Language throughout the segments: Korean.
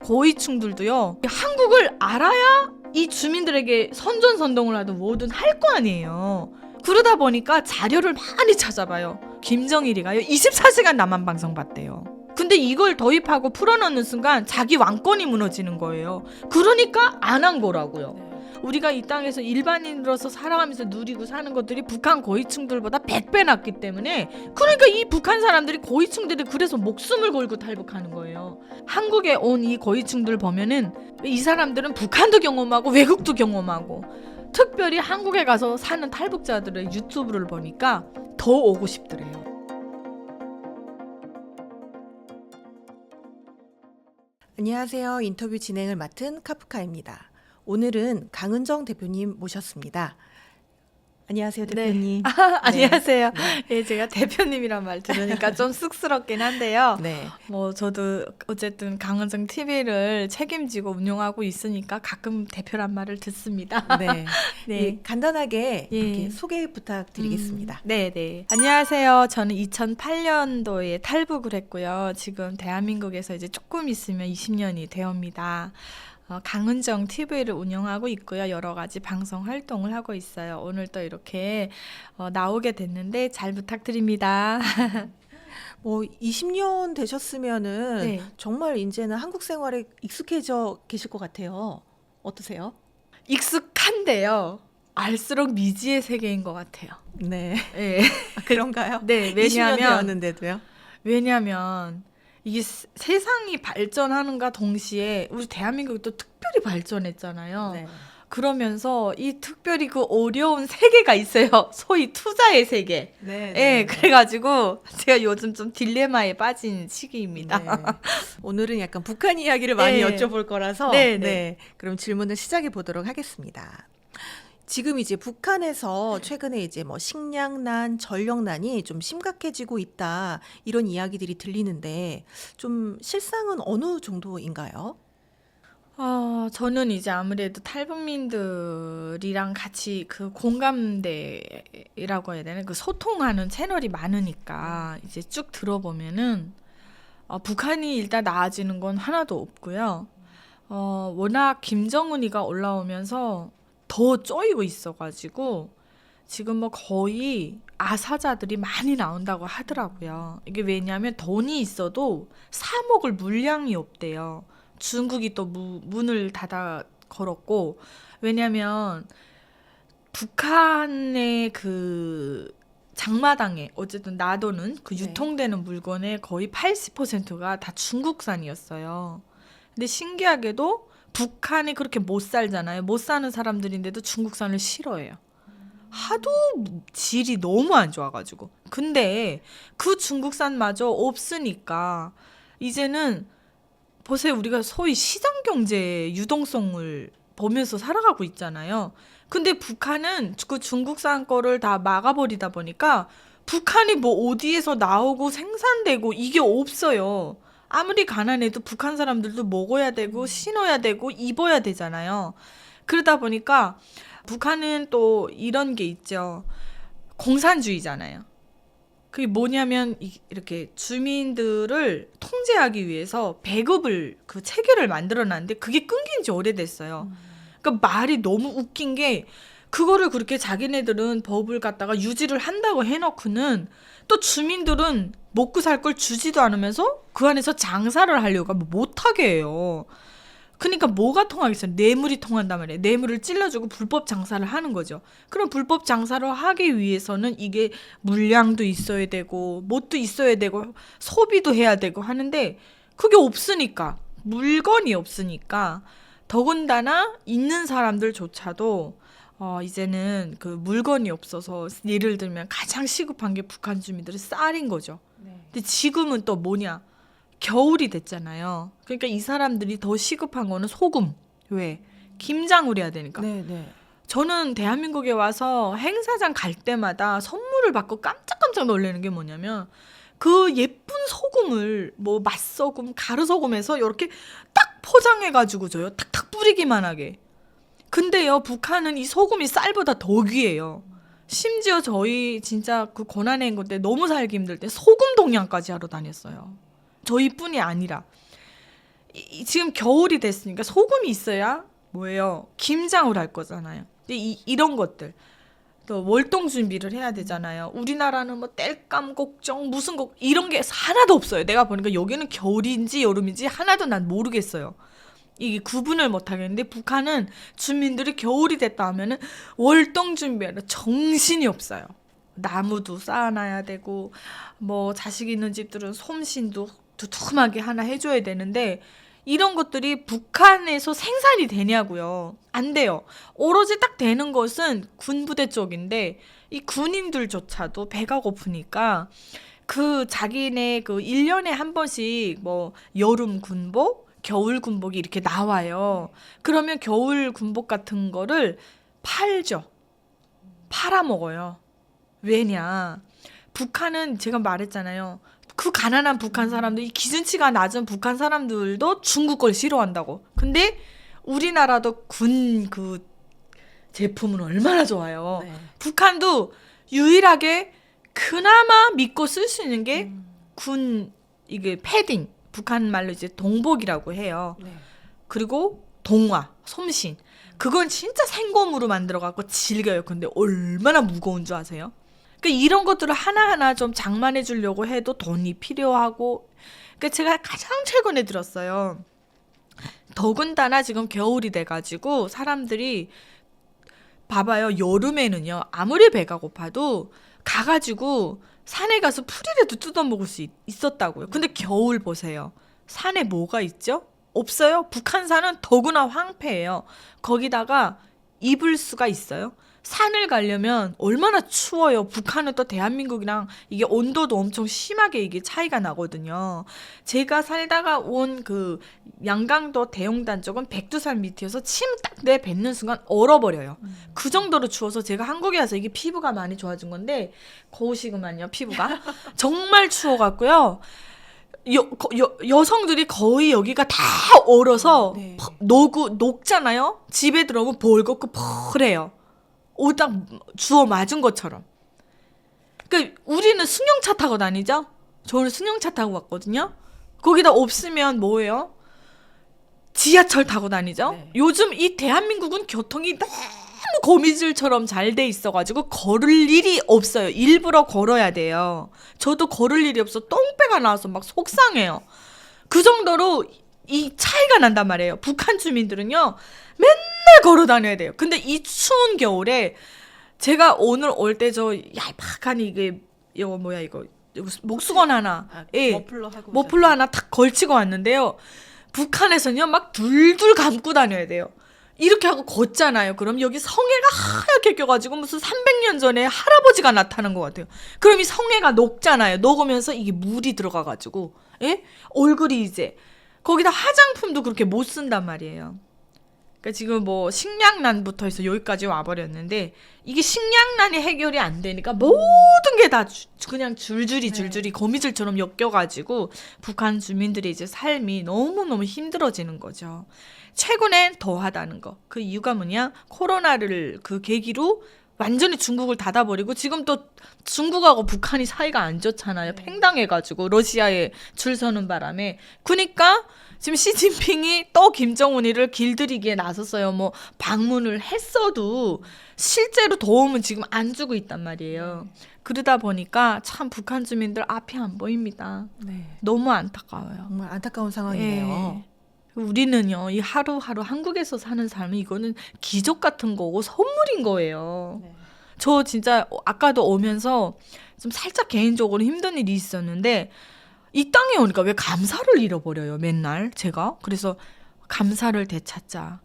고위층들도요, 한국을 알아야 이 주민들에게 선전선동을 하든 뭐든 할 거 아니에요. 그러다 보니까 자료를 많이 찾아봐요. 김정일이가요 24시간 남한 방송 봤대요. 근데 이걸 도입하고 풀어넣는 순간 자기 왕권이 무너지는 거예요. 그러니까 안 한 거라고요. 우리가 이 땅에서 일반인으로서 살아가면서 누리고 사는 것들이 북한 고위층들보다 100배 낫기 때문에, 그러니까 이 북한 사람들이, 고위층들이 그래서 목숨을 걸고 탈북하는 거예요. 한국에 온 이 고위층들 보면은 이 사람들은 북한도 경험하고 외국도 경험하고, 특별히 한국에 가서 사는 탈북자들의 유튜브를 보니까 더 오고 싶더래요. 안녕하세요. 인터뷰 진행을 맡은 카프카입니다. 오늘은 강은정 대표님 모셨습니다. 안녕하세요, 대표님. 네. 안녕하세요. 네, 제가 대표님이란 말 들으니까 좀 쑥스럽긴 한데요. 네. 뭐 저도 어쨌든 강은정 TV를 책임지고 운영하고 있으니까 가끔 대표란 말을 듣습니다. 네. 네. 예, 간단하게 예. 이렇게 소개 부탁드리겠습니다. 네. 안녕하세요. 저는 2008년도에 탈북을 했고요. 지금 대한민국에서 이제 조금 있으면 20년이 되옵니다. 강은정 TV를 운영하고 있고요. 여러 가지 방송 활동을 하고 있어요. 오늘 또 이렇게 나오게 됐는데 잘 부탁드립니다. 뭐 20년 되셨으면은 네. 정말 이제는 한국 생활에 익숙해져 계실 것 같아요. 어떠세요? 익숙한데요. 알수록 미지의 세계인 것 같아요. 네. 네. 그런가요? 네. 20년 되었는데도요? 왜냐하면 이게 세상이 발전하는가 동시에 우리 대한민국이 또 특별히 발전했잖아요. 네. 그러면서 이 특별히 그 어려운 세계가 있어요. 소위 투자의 세계. 네. 네, 그래가지고 제가 요즘 좀 딜레마에 빠진 시기입니다. 네. 오늘은 약간 북한 이야기를 많이 네. 여쭤볼 거라서 네. 그럼 질문을 시작해 보도록 하겠습니다. 지금 이제 북한에서 최근에 이제 뭐 식량난, 전력난이 좀 심각해지고 있다, 이런 이야기들이 들리는데 좀 실상은 어느 정도인가요? 저는 이제 아무래도 탈북민들이랑 같이 그 공감대라고 해야 되나? 그 소통하는 채널이 많으니까 이제 쭉 들어보면은 북한이 일단 나아지는 건 하나도 없고요. 워낙 김정은이가 올라오면서 더 쪼이고 있어가지고 지금 뭐 거의 아사자들이 많이 나온다고 하더라고요. 이게 왜냐하면 돈이 있어도 사 먹을 물량이 없대요. 중국이 또 문을 닫아 걸었고, 왜냐면 북한의 그 장마당에 어쨌든 놔두는 그 네. 유통되는 물건의 거의 80%가 다 중국산이었어요. 근데 신기하게도 북한이 그렇게 못 살잖아요. 못 사는 사람들인데도 중국산을 싫어해요. 하도 질이 너무 안 좋아가지고. 근데 그 중국산마저 없으니까 이제는 보세요. 우리가 소위 시장 경제 유동성을 보면서 살아가고 있잖아요. 근데 북한은 그 중국산 거를 다 막아버리다 보니까 북한이 뭐 어디에서 나오고 생산되고 이게 없어요. 아무리 가난해도 북한 사람들도 먹어야 되고 신어야 되고 입어야 되잖아요. 그러다 보니까 북한은 또 이런 게 있죠. 공산주의잖아요. 그게 뭐냐면 이렇게 주민들을 통제하기 위해서 배급을 그 체계를 만들어 놨는데 그게 끊긴 지 오래됐어요. 그러니까 말이 너무 웃긴 게, 그거를 그렇게 자기네들은 법을 갖다가 유지를 한다고 해놓고는 또 주민들은 먹고 살 걸 주지도 않으면서 그 안에서 장사를 하려고 하면 못하게 해요. 그러니까 뭐가 통하겠어요? 뇌물이 통한단 말이에요. 뇌물을 찔러주고 불법 장사를 하는 거죠. 그럼 불법 장사를 하기 위해서는 이게 물량도 있어야 되고 뭣도 있어야 되고 소비도 해야 되고 하는데 그게 없으니까, 물건이 없으니까, 더군다나 있는 사람들조차도 이제는 그 물건이 없어서, 예를 들면 가장 시급한 게 북한 주민들의 쌀인 거죠. 근데 지금은 또 뭐냐? 겨울이 됐잖아요. 그러니까 이 사람들이 더 시급한 거는 소금. 왜? 김장을 해야 되니까. 네. 저는 대한민국에 와서 행사장 갈 때마다 선물을 받고 깜짝깜짝 놀라는 게 뭐냐면, 그 예쁜 소금을 뭐 맛소금, 가루소금해서 이렇게 딱 포장해가지고 줘요. 탁탁 뿌리기만 하게. 근데요, 북한은 이 소금이 쌀보다 더 귀해요. 심지어 저희 진짜 그 고난의 행군 때 너무 살기 힘들 때 소금 동양까지 하러 다녔어요. 저희뿐이 아니라 지금 겨울이 됐으니까 소금이 있어야 뭐예요? 김장을 할 거잖아요. 근데 이런 것들 또 월동 준비를 해야 되잖아요. 우리나라는 뭐 땔감 걱정 무슨 이런 게 하나도 없어요. 내가 보니까 여기는 겨울인지 여름인지 하나도 난 모르겠어요. 이게 구분을 못 하겠는데 북한은 주민들이 겨울이 됐다 하면은 월동 준비하는 정신이 없어요. 나무도 쌓아놔야 되고 뭐 자식 있는 집들은 솜씨도 두툼하게 하나 해줘야 되는데 이런 것들이 북한에서 생산이 되냐고요. 안 돼요. 오로지 딱 되는 것은 군부대 쪽인데 이 군인들조차도 배가 고프니까 그 자기네 그 1년에 한 번씩 뭐 여름 군복, 겨울 군복이 이렇게 나와요. 그러면 겨울 군복 같은 거를 팔죠. 팔아먹어요. 왜냐? 북한은 제가 말했잖아요. 그 가난한 북한 사람들, 이 기준치가 낮은 북한 사람들도 중국 걸 싫어한다고. 근데 우리나라도 군 그 제품은 얼마나 좋아요. 네. 북한도 유일하게 그나마 믿고 쓸 수 있는 게 군 이게 패딩. 북한 말로 이제 동복이라고 해요. 네. 그리고 동화, 솜신. 그건 진짜 생곰으로 만들어갖고 질겨요. 근데 얼마나 무거운 줄 아세요? 그러니까 이런 것들을 하나하나 좀 장만해 주려고 해도 돈이 필요하고. 그러니까 제가 가장 최근에 들었어요. 더군다나 지금 겨울이 돼가지고 사람들이 봐봐요. 여름에는요. 아무리 배가 고파도 가가지고 산에 가서 풀이라도 뜯어먹을 수 있었다고요. 근데 겨울 보세요. 산에 뭐가 있죠? 없어요. 북한산은 더구나 황폐해요. 거기다가 입을 수가 있어요. 산을 가려면 얼마나 추워요. 북한은 또 대한민국이랑 이게 온도도 엄청 심하게 이게 차이가 나거든요. 제가 살다가 온 그 양강도 대용단 쪽은 백두산 밑이어서 침 딱 내뱉는 순간 얼어버려요. 그 정도로 추워서 제가 한국에 와서 이게 피부가 많이 좋아진 건데 거우시구만요. 피부가 정말 추워갖고요. 여성들이 거의 여기가 다 얼어서 네. 녹잖아요. 집에 들어오면 벌겋고 펄해요. 오딱 주워 맞은 것처럼. 그러니까 우리는 승용차 타고 다니죠. 저는 승용차 타고 왔거든요. 거기다 없으면 뭐예요? 지하철 타고 다니죠. 네. 요즘 이 대한민국은 교통이 너무 거미줄처럼 잘 돼 있어가지고 걸을 일이 없어요. 일부러 걸어야 돼요. 저도 걸을 일이 없어 똥배가 나와서 막 속상해요. 그 정도로 이 차이가 난단 말이에요. 북한 주민들은요 맨날 걸어 다녀야 돼요. 근데 이 추운 겨울에 제가 오늘 올 때 저 얄팍한 이게 이거 뭐야 이거 목수건 하나 머플러 하나 탁 걸치고 왔는데요. 북한에서는요 막 둘둘 감고 다녀야 돼요. 이렇게 하고 걷잖아요. 그럼 여기 성애가 하얗게 껴가지고 무슨 300년 전에 할아버지가 나타난 것 같아요. 그럼 이 성애가 녹잖아요. 녹으면서 이게 물이 들어가가지고 얼굴이 이제 거기다 화장품도 그렇게 못 쓴단 말이에요. 그러니까 지금 뭐 식량난부터 해서 여기까지 와버렸는데 이게 식량난이 해결이 안 되니까 모든 게 다 그냥 줄줄이 거미줄처럼 엮여가지고 북한 주민들의 이제 삶이 너무너무 힘들어지는 거죠. 최근엔 더하다는 거. 그 이유가 뭐냐? 코로나를 그 계기로 완전히 중국을 닫아버리고 지금 또 중국하고 북한이 사이가 안 좋잖아요. 팽당해가지고 러시아에 줄 서는 바람에. 그러니까 지금 시진핑이 또 김정은이를 길들이기에 나섰어요. 뭐 방문을 했어도 실제로 도움은 지금 안 주고 있단 말이에요. 그러다 보니까 참 북한 주민들 앞이 안 보입니다. 네. 너무 안타까워요. 정말 안타까운 상황이네요. 우리는요, 이 하루하루 한국에서 사는 삶은 이거는 기적 같은 거고 선물인 거예요. 네. 저 진짜 아까도 오면서 좀 살짝 개인적으로 힘든 일이 있었는데 이 땅에 오니까 왜 감사를 잃어버려요, 맨날 제가. 그래서 감사를 되찾자.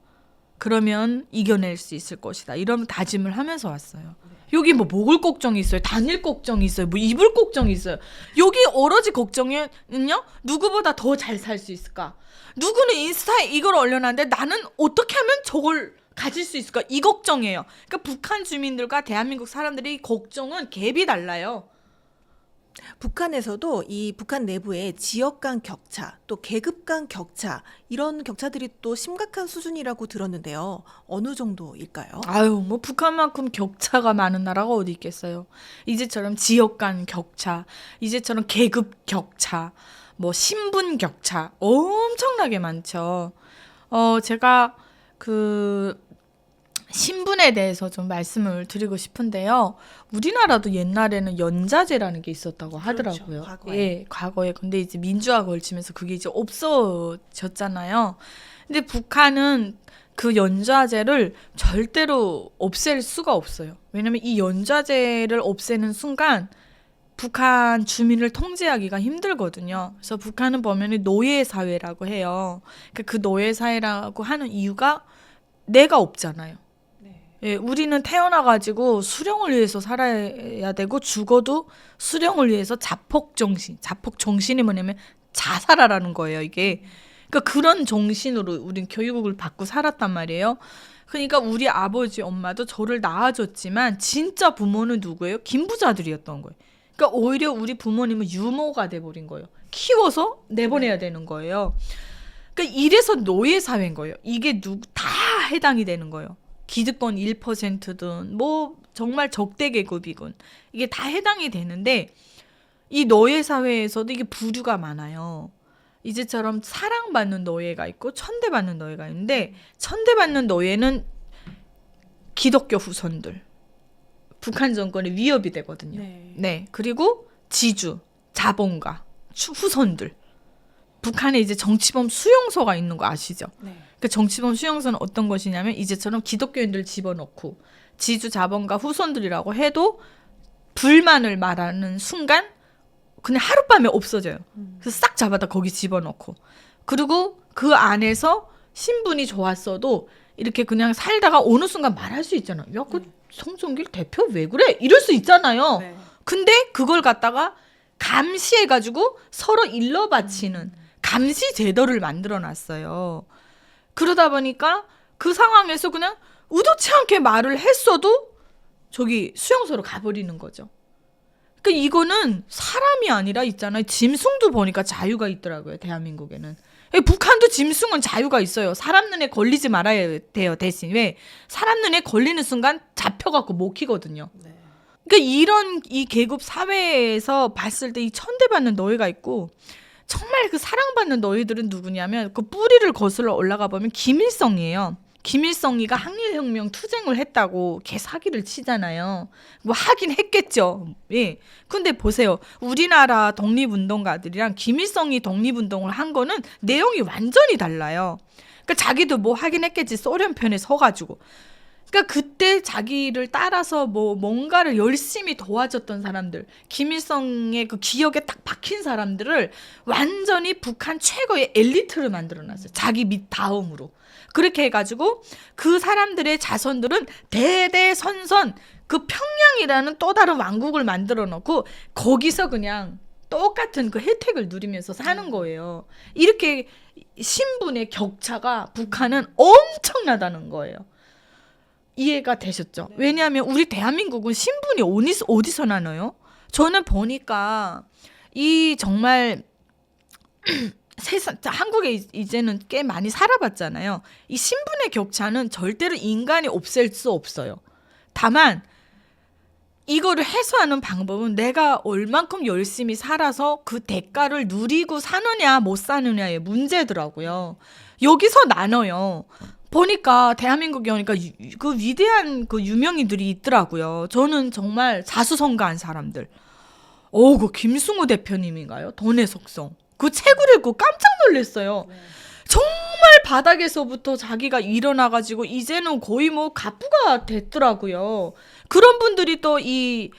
그러면 이겨낼 수 있을 것이다. 이런 다짐을 하면서 왔어요. 여기 뭐 먹을 걱정이 있어요. 다닐 걱정이 있어요. 뭐 입을 걱정이 있어요. 여기 오로지 걱정은요. 누구보다 더 잘 살 수 있을까? 누구는 인스타에 이걸 올려놨는데 나는 어떻게 하면 저걸 가질 수 있을까? 이 걱정이에요. 그러니까 북한 주민들과 대한민국 사람들의 걱정은 갭이 달라요. 북한에서도 이 북한 내부에 지역 간 격차, 또 계급 간 격차, 이런 격차들이 또 심각한 수준이라고 들었는데요. 어느 정도일까요? 아유, 뭐 북한만큼 격차가 많은 나라가 어디 있겠어요. 이제처럼 지역 간 격차, 이제처럼 계급 격차, 뭐 신분 격차 엄청나게 많죠. 제가 그 신분에 대해서 좀 말씀을 드리고 싶은데요. 우리나라도 옛날에는 연자제라는 게 있었다고 하더라고요. 과거에. 예, 과거에. 근데 이제 민주화 걸치면서 그게 이제 없어졌잖아요. 근데 북한은 그 연좌제를 절대로 없앨 수가 없어요. 왜냐면 이 연좌제를 없애는 순간 북한 주민을 통제하기가 힘들거든요. 그래서 북한은 보면 노예 사회라고 해요. 그 노예 사회라고 하는 이유가 내가 없잖아요. 예, 우리는 태어나가지고 수령을 위해서 살아야 되고 죽어도 수령을 위해서 자폭 정신이 뭐냐면 자살하라는 거예요, 이게. 그러니까 그런 정신으로 우린 교육을 받고 살았단 말이에요. 그러니까 우리 아버지, 엄마도 저를 낳아줬지만 진짜 부모는 누구예요? 김부자들이었던 거예요. 그러니까 오히려 우리 부모님은 유모가 돼버린 거예요. 키워서 내보내야 되는 거예요. 그러니까 이래서 노예 사회인 거예요. 이게 다 해당이 되는 거예요. 기득권 1%든 뭐 정말 적대 계급이군 이게 다 해당이 되는데 이 노예 사회에서도 이게 부류가 많아요. 이제처럼 사랑받는 노예가 있고 천대받는 노예가 있는데 천대받는 노예는 기독교 후손들 북한 정권의 위협이 되거든요. 네. 그리고 지주, 자본가, 후손들 북한에 이제 정치범 수용소가 있는 거 아시죠? 그 정치범 수용소는 어떤 것이냐면 이제처럼 기독교인들 집어넣고 지주 자본가 후손들이라고 해도 불만을 말하는 순간 그냥 하룻밤에 없어져요. 그래서 싹 잡아다 거기 집어넣고 그리고 그 안에서 신분이 좋았어도 이렇게 그냥 살다가 어느 순간 말할 수 있잖아요. 야, 그 송정길 대표 왜 그래? 이럴 수 있잖아요. 근데 그걸 갖다가 감시해가지고 서로 일러 바치는 감시 제도를 만들어 놨어요. 그러다 보니까 그 상황에서 그냥 의도치 않게 말을 했어도 저기 수용소로 가버리는 거죠. 그러니까 이거는 사람이 아니라 있잖아요. 짐승도 보니까 자유가 있더라고요. 대한민국에는. 북한도 짐승은 자유가 있어요. 사람 눈에 걸리지 말아야 돼요. 대신 왜? 사람 눈에 걸리는 순간 잡혀갖고 못 키거든요. 그러니까 이런 이 계급 사회에서 봤을 때 이 천대받는 노예가 있고 정말 그 사랑받는 너희들은 누구냐면 그 뿌리를 거슬러 올라가 보면 김일성이에요. 김일성이가 항일혁명 투쟁을 했다고 걔 사기를 치잖아요. 뭐 하긴 했겠죠. 예. 근데 보세요. 우리나라 독립운동가들이랑 김일성이 독립운동을 한 거는 내용이 완전히 달라요. 그러니까 자기도 뭐 하긴 했겠지. 소련 편에 서가지고. 그러니까 그때 자기를 따라서 뭐 뭔가를 열심히 도와줬던 사람들, 김일성의 그 기억에 딱 박힌 사람들을 완전히 북한 최고의 엘리트를 만들어놨어요. 자기 밑 다음으로. 그렇게 해가지고 그 사람들의 자손들은 대대선선 그 평양이라는 또 다른 왕국을 만들어 놓고 거기서 그냥 똑같은 그 혜택을 누리면서 사는 거예요. 이렇게 신분의 격차가 북한은 엄청나다는 거예요. 이해가 되셨죠? 왜냐하면 우리 대한민국은 신분이 어디서 나눠요? 저는 보니까 이 정말 한국에 이제는 꽤 많이 살아봤잖아요. 이 신분의 격차는 절대로 인간이 없앨 수 없어요. 다만 이거를 해소하는 방법은 내가 얼만큼 열심히 살아서 그 대가를 누리고 사느냐 못 사느냐의 문제더라고요. 여기서 나눠요. 보니까 대한민국에 오니까 그 위대한 그 유명인들이 있더라고요. 저는 정말 자수성가한 사람들. 그 김승우 대표님인가요? 돈의 속성. 그 책을 읽고 깜짝 놀랐어요. 정말 바닥에서부터 자기가 일어나가지고 이제는 거의 뭐 갑부가 됐더라고요. 그런 분들이 또 이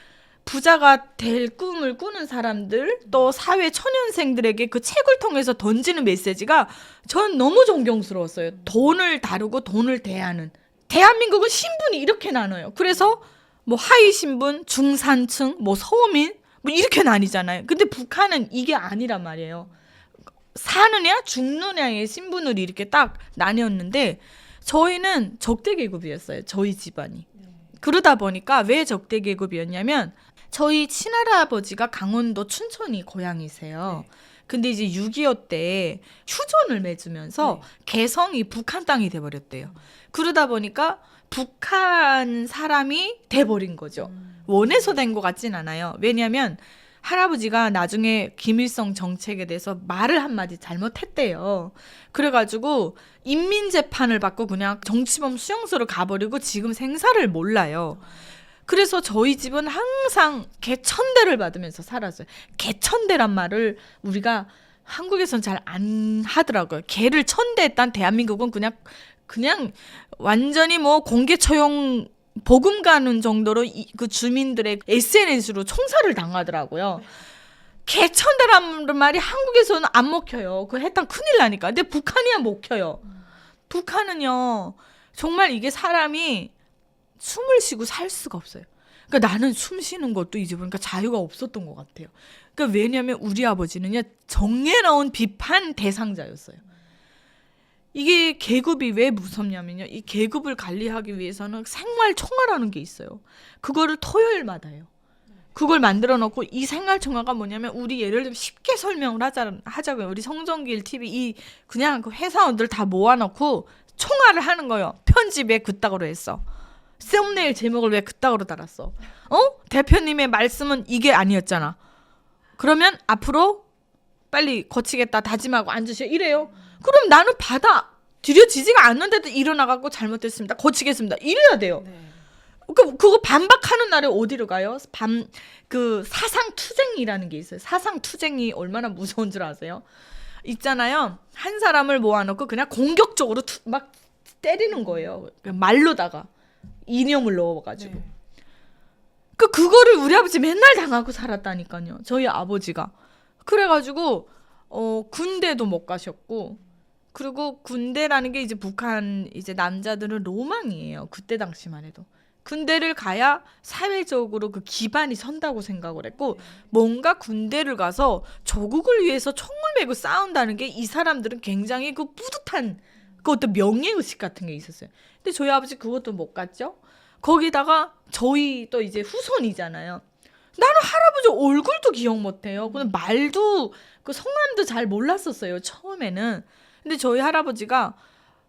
부자가 될 꿈을 꾸는 사람들, 또 사회 초년생들에게 그 책을 통해서 던지는 메시지가 전 너무 존경스러웠어요. 돈을 다루고 돈을 대하는. 대한민국은 신분이 이렇게 나눠요. 그래서 뭐 하위 신분, 중산층, 뭐 서민, 뭐 이렇게 나뉘잖아요. 근데 북한은 이게 아니란 말이에요. 사느냐 죽느냐의 신분으로 이렇게 딱 나뉘었는데 저희는 적대계급이었어요. 저희 집안이. 그러다 보니까 왜 적대계급이었냐면 저희 친할아버지가 강원도 춘천이 고향이세요. 근데 이제 6.25 때 휴전을 맺으면서 개성이 북한 땅이 돼버렸대요. 그러다 보니까 북한 사람이 돼버린 거죠. 원해서 된 것 같진 않아요. 왜냐하면 할아버지가 나중에 김일성 정책에 대해서 말을 한마디 잘못했대요. 그래가지고 인민재판을 받고 그냥 정치범 수용소를 가버리고 지금 생사를 몰라요. 그래서 저희 집은 항상 개천대를 받으면서 살았어요. 개천대란 말을 우리가 한국에선 잘 안 하더라고요. 개를 천대했단 대한민국은 그냥 완전히 뭐 공개 처형 복음 가는 정도로 그 주민들의 SNS로 총살을 당하더라고요. 개천대란 말이 한국에서는 안 먹혀요. 그거 했단 큰일 나니까. 근데 북한이야 먹혀요. 북한은요, 정말 이게 사람이 숨을 쉬고 살 수가 없어요. 그러니까 나는 숨 쉬는 것도 이제 보니까 자유가 없었던 것 같아요. 그러니까 왜냐하면 우리 아버지는요, 정예로운 비판 대상자였어요. 이게 계급이 왜 무섭냐면요, 이 계급을 관리하기 위해서는 생활총화라는 게 있어요. 그거를 토요일마다 해요. 그걸 만들어 놓고, 이 생활총화가 뭐냐면, 우리 예를 들면 쉽게 설명을 하자고요. 우리 성정길 TV 그냥 그 회사원들 다 모아놓고 총화를 하는 거예요. 편집 왜 그따구로 했어? 썸네일 제목을 왜 그따구로 달았어? 대표님의 말씀은 이게 아니었잖아. 그러면 앞으로 빨리 고치겠다 다짐하고 앉으셔 이래요. 그럼 나는 들여지지가 않는데도 일어나갖고 잘못됐습니다, 고치겠습니다 이래야 돼요. 그거 반박하는 날에 어디로 가요? 그 사상투쟁이라는 게 있어요. 사상투쟁이 얼마나 무서운 줄 아세요? 있잖아요, 한 사람을 모아놓고 그냥 공격적으로 막 때리는 거예요. 말로다가 이념을 넣어가지고. 그거를 우리 아버지 맨날 당하고 살았다니까요, 저희 아버지가. 그래가지고 군대도 못 가셨고, 그리고 군대라는 게 이제 북한 이제 남자들은 로망이에요. 그때 당시만 해도 군대를 가야 사회적으로 그 기반이 선다고 생각을 했고, 뭔가 군대를 가서 조국을 위해서 총을 메고 싸운다는 게 이 사람들은 굉장히 그 뿌듯한 그 어떤 명예의식 같은 게 있었어요. 근데 저희 아버지 그것도 못 갔죠. 거기다가 저희 또 이제 후손이잖아요. 나는 할아버지 얼굴도 기억 못해요. 근데 말도 그 성함도 잘 몰랐었어요, 처음에는. 근데 저희 할아버지가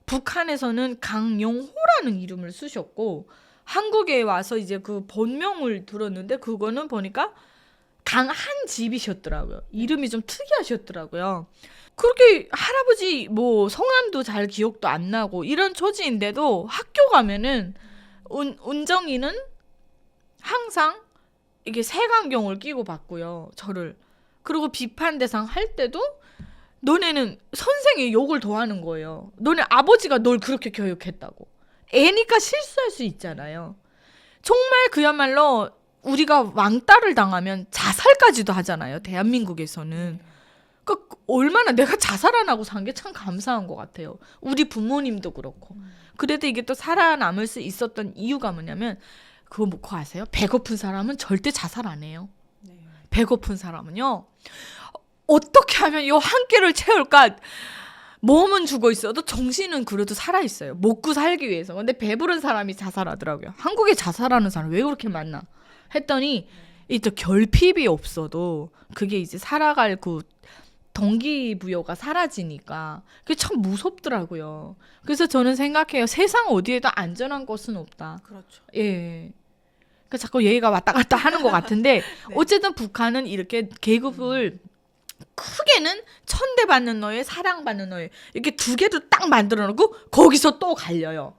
북한에서는 강용호라는 이름을 쓰셨고, 한국에 와서 이제 그 본명을 들었는데 그거는 보니까 강한집이셨더라고요. 이름이 좀 특이하셨더라고요. 그렇게 할아버지 뭐 성함도 잘 기억도 안 나고 이런 처지인데도 학교 가면은 은정이는 항상 이게 색안경을 끼고 봤고요, 저를. 그리고 비판 대상 할 때도 너네는 선생이 욕을 더하는 거예요. 너네 아버지가 널 그렇게 교육했다고. 애니까 실수할 수 있잖아요. 정말 그야말로 우리가 왕따를 당하면 자살까지도 하잖아요, 대한민국에서는. 그러니까 얼마나 내가 자살 안 하고 산 게 참 감사한 것 같아요. 우리 부모님도 그렇고. 그래도 이게 또 살아남을 수 있었던 이유가 뭐냐면, 그거 그거 아세요? 배고픈 사람은 절대 자살 안 해요. 배고픈 사람은요, 어떻게 하면 이 한 끼를 채울까? 몸은 죽어 있어도 정신은 그래도 살아 있어요. 먹고 살기 위해서. 근데 배부른 사람이 자살하더라고요. 한국에 자살하는 사람 왜 그렇게 많나 했더니, 이 또 결핍이 없어도 그게 이제 살아갈 그 동기부여가 사라지니까 그게 참 무섭더라고요. 그래서 저는 생각해요, 세상 어디에도 안전한 곳은 없다. 그렇죠. 예. 그 자꾸 얘기가 왔다 갔다 하는 것 같은데 어쨌든 북한은 이렇게 계급을 크게는 천대받는 너에 사랑받는 너에 이렇게 두 개도 딱 만들어 놓고 거기서 또 갈려요.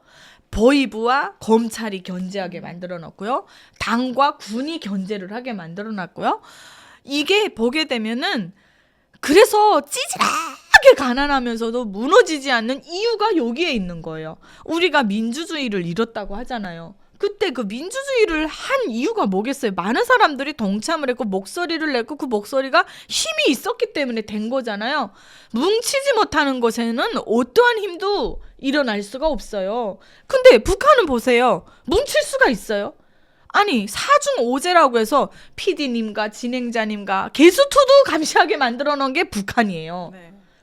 보위부와 검찰이 견제하게 만들어 놨고요. 당과 군이 견제를 하게 만들어 놨고요. 이게 보게 되면은 그래서 찌질하게 가난하면서도 무너지지 않는 이유가 여기에 있는 거예요. 우리가 민주주의를 잃었다고 하잖아요. 그때 그 민주주의를 한 이유가 뭐겠어요? 많은 사람들이 동참을 했고 목소리를 냈고 그 목소리가 힘이 있었기 때문에 된 거잖아요. 뭉치지 못하는 것에는 어떠한 힘도 일어날 수가 없어요. 근데 북한은 보세요. 뭉칠 수가 있어요. 아니, 사중오제라고 해서 PD님과 진행자님과 게스트도 감시하게 만들어 놓은 게 북한이에요.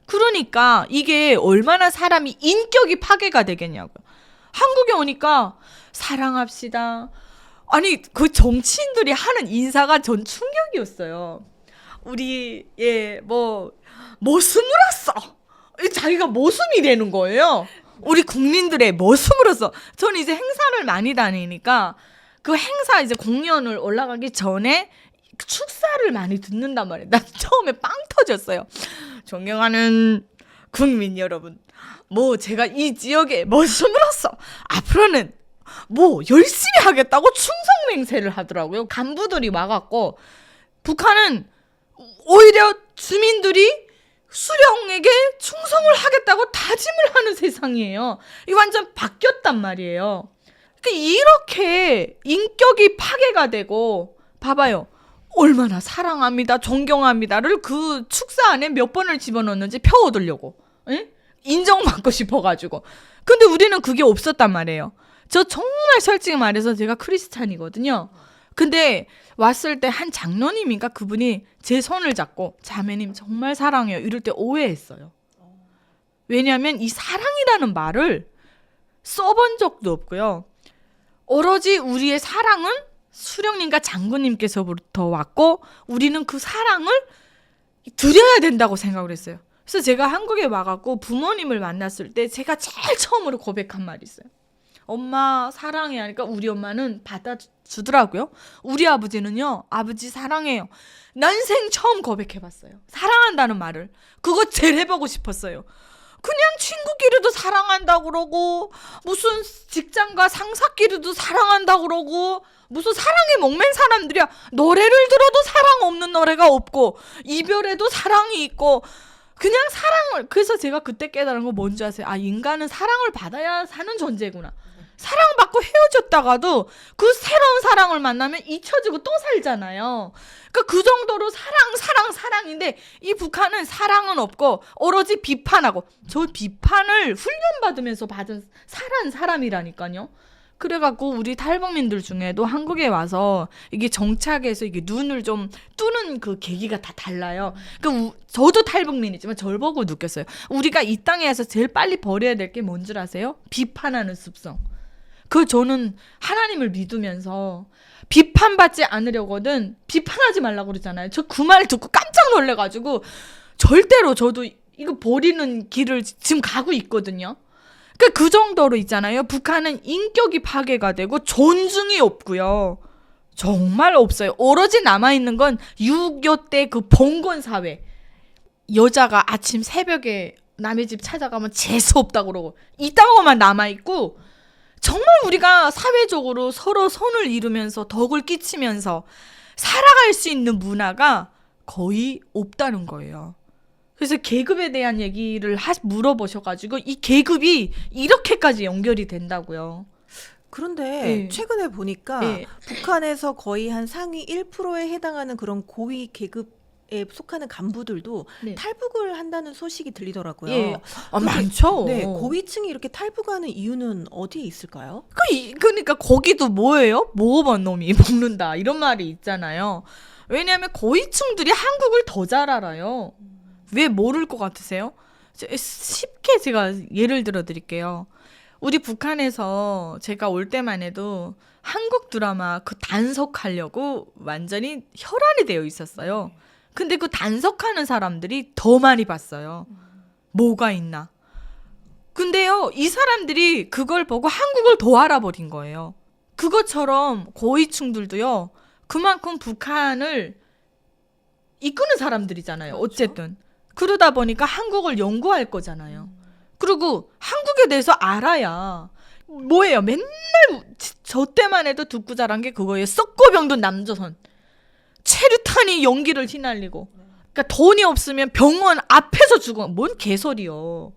그러니까 이게 얼마나 사람이 인격이 파괴가 되겠냐고요. 한국에 오니까 사랑합시다. 아니, 그 정치인들이 하는 인사가 전 충격이었어요. 우리 모습으로서 자기가 모습이 되는 거예요. 우리 국민들의 모습으로서. 저는 이제 행사를 많이 다니니까 그 행사 이제 공연을 올라가기 전에 축사를 많이 듣는단 말이에요. 나 처음에 빵 터졌어요. 존경하는 국민 여러분, 뭐 제가 이 지역에 머슴으로서 앞으로는 뭐 열심히 하겠다고 충성맹세를 하더라고요. 간부들이 와갖고 북한은 오히려 주민들이 수령에게 충성을 하겠다고 다짐을 하는 세상이에요. 이 완전 바뀌었단 말이에요. 그러니까 이렇게 인격이 파괴가 되고, 봐봐요. 얼마나 사랑합니다, 존경합니다를 그 축사 안에 몇 번을 집어넣는지 펴 얻으려고. 에? 인정받고 싶어가지고. 근데 우리는 그게 없었단 말이에요. 저 정말 솔직히 말해서 제가 크리스찬이거든요. 근데 왔을 때 한 장로님인가 그분이 제 손을 잡고 자매님 정말 사랑해요 이럴 때 오해했어요. 왜냐하면 이 사랑이라는 말을 써본 적도 없고요. 오로지 우리의 사랑은 수령님과 장군님께서부터 왔고 우리는 그 사랑을 드려야 된다고 생각을 했어요. 그래서 제가 한국에 와갖고 부모님을 만났을 때 제가 제일 처음으로 고백한 말이 있어요. 엄마 사랑해 하니까 우리 엄마는 받아주더라고요. 우리 아버지는요, 아버지 사랑해요. 난생 처음 고백해봤어요. 사랑한다는 말을. 그거 제일 해보고 싶었어요. 그냥 친구끼리도 사랑한다고 그러고 무슨 직장과 상사끼리도 사랑한다고 그러고 무슨 사랑에 목맨 사람들이야. 노래를 들어도 사랑 없는 노래가 없고 이별에도 사랑이 있고 그냥 사랑을. 그래서 제가 그때 깨달은 거 뭔지 아세요? 아, 인간은 사랑을 받아야 사는 존재구나. 사랑받고 헤어졌다가도 그 새로운 사랑을 만나면 잊혀지고 또 살잖아요. 그러니까 그 정도로 사랑인데 이 북한은 사랑은 없고 오로지 비판하고, 저 비판을 훈련받으면서 받은 사람이라니까요. 그래갖고 우리 탈북민들 중에도 한국에 와서 이게 정착해서 이게 눈을 좀 뜨는 그 계기가 다 달라요. 그러니까 저도 탈북민이지만 저를 보고 느꼈어요. 우리가 이 땅에서 제일 빨리 버려야 될 게 뭔 줄 아세요? 비판하는 습성. 저는 하나님을 믿으면서 비판받지 않으려거든 비판하지 말라고 그러잖아요. 저 그 말 듣고 깜짝 놀래가지고 절대로 저도 이거 버리는 길을 지금 가고 있거든요. 그러니까 그 정도로 있잖아요. 북한은 인격이 파괴가 되고 존중이 없고요. 정말 없어요. 오로지 남아있는 건 6.25 때 그 봉건 사회. 여자가 아침 새벽에 남의 집 찾아가면 재수 없다고 그러고 이따가만 남아있고, 정말 우리가 사회적으로 서로 손을 이루면서 덕을 끼치면서 살아갈 수 있는 문화가 거의 없다는 거예요. 그래서 계급에 대한 얘기를 물어보셔가지고 이 계급이 이렇게까지 연결이 된다고요. 그런데 네. 최근에 보니까 네. 북한에서 거의 한 상위 1%에 해당하는 그런 고위 계급에 속하는 간부들도 네. 탈북을 한다는 소식이 들리더라고요. 예. 그게- 많죠. 네, 고위층이 이렇게 탈북하는 이유는 어디에 있을까요? 그러니까 거기도 뭐예요? 먹어본 놈이 먹는다 이런 말이 있잖아요. 왜냐하면 고위층들이 한국을 더 잘 알아요. 왜 모를 것 같으세요? 쉽게 제가 예를 들어 드릴게요. 우리 북한에서 제가 올 때만 해도 한국 드라마 그 단속하려고 완전히 혈안이 되어 있었어요. 근데 그 단속하는 사람들이 더 많이 봤어요. 뭐가 있나? 근데요, 이 사람들이 그걸 보고 한국을 더 알아버린 거예요. 그것처럼 고위층들도요, 그만큼 북한을 이끄는 사람들이잖아요. 그렇죠. 어쨌든. 그러다 보니까 한국을 연구할 거잖아요. 그리고 한국에 대해서 알아야 뭐예요? 맨날 저 때만 해도 듣고 자란 게 그거예요. 썩고 병든 남조선. 체류탄이 연기를 휘날리고. 그러니까 돈이 없으면 병원 앞에서 죽어. 뭔 개소리요.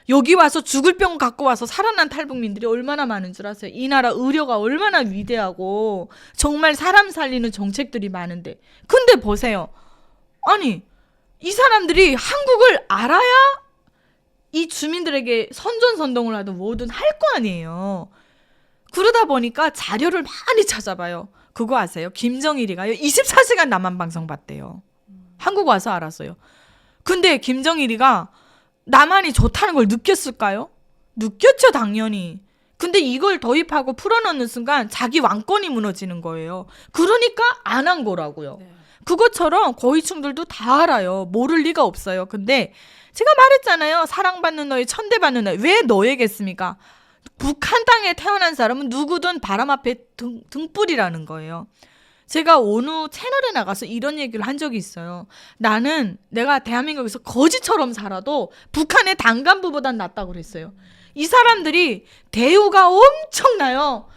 여기 와서 죽을 병 갖고 와서 살아난 탈북민들이 얼마나 많은 줄 아세요? 이 나라 의료가 얼마나 위대하고 정말 사람 살리는 정책들이 많은데. 근데 보세요. 아니, 이 사람들이 한국을 알아야 이 주민들에게 선전선동을 하든 뭐든 할 거 아니에요. 그러다 보니까 자료를 많이 찾아봐요. 그거 아세요? 김정일이가요 24시간 남한 방송 봤대요. 한국 와서 알았어요. 근데 김정일이가 남한이 좋다는 걸 느꼈을까요? 느꼈죠, 당연히. 근데 이걸 도입하고 풀어넣는 순간 자기 왕권이 무너지는 거예요. 그러니까 안 한 거라고요. 네. 그것처럼 고위층들도 다 알아요. 모를 리가 없어요. 근데 제가 말했잖아요. 사랑받는 너희, 천대받는 너희. 왜 너에겠습니까? 북한 땅에 태어난 사람은 누구든 바람 앞에 등불이라는 거예요. 제가 어느 채널에 나가서 이런 얘기를 한 적이 있어요. 내가 대한민국에서 거지처럼 살아도 북한의 당간부보단 낫다고 그랬어요. 이 사람들이 대우가 엄청나요.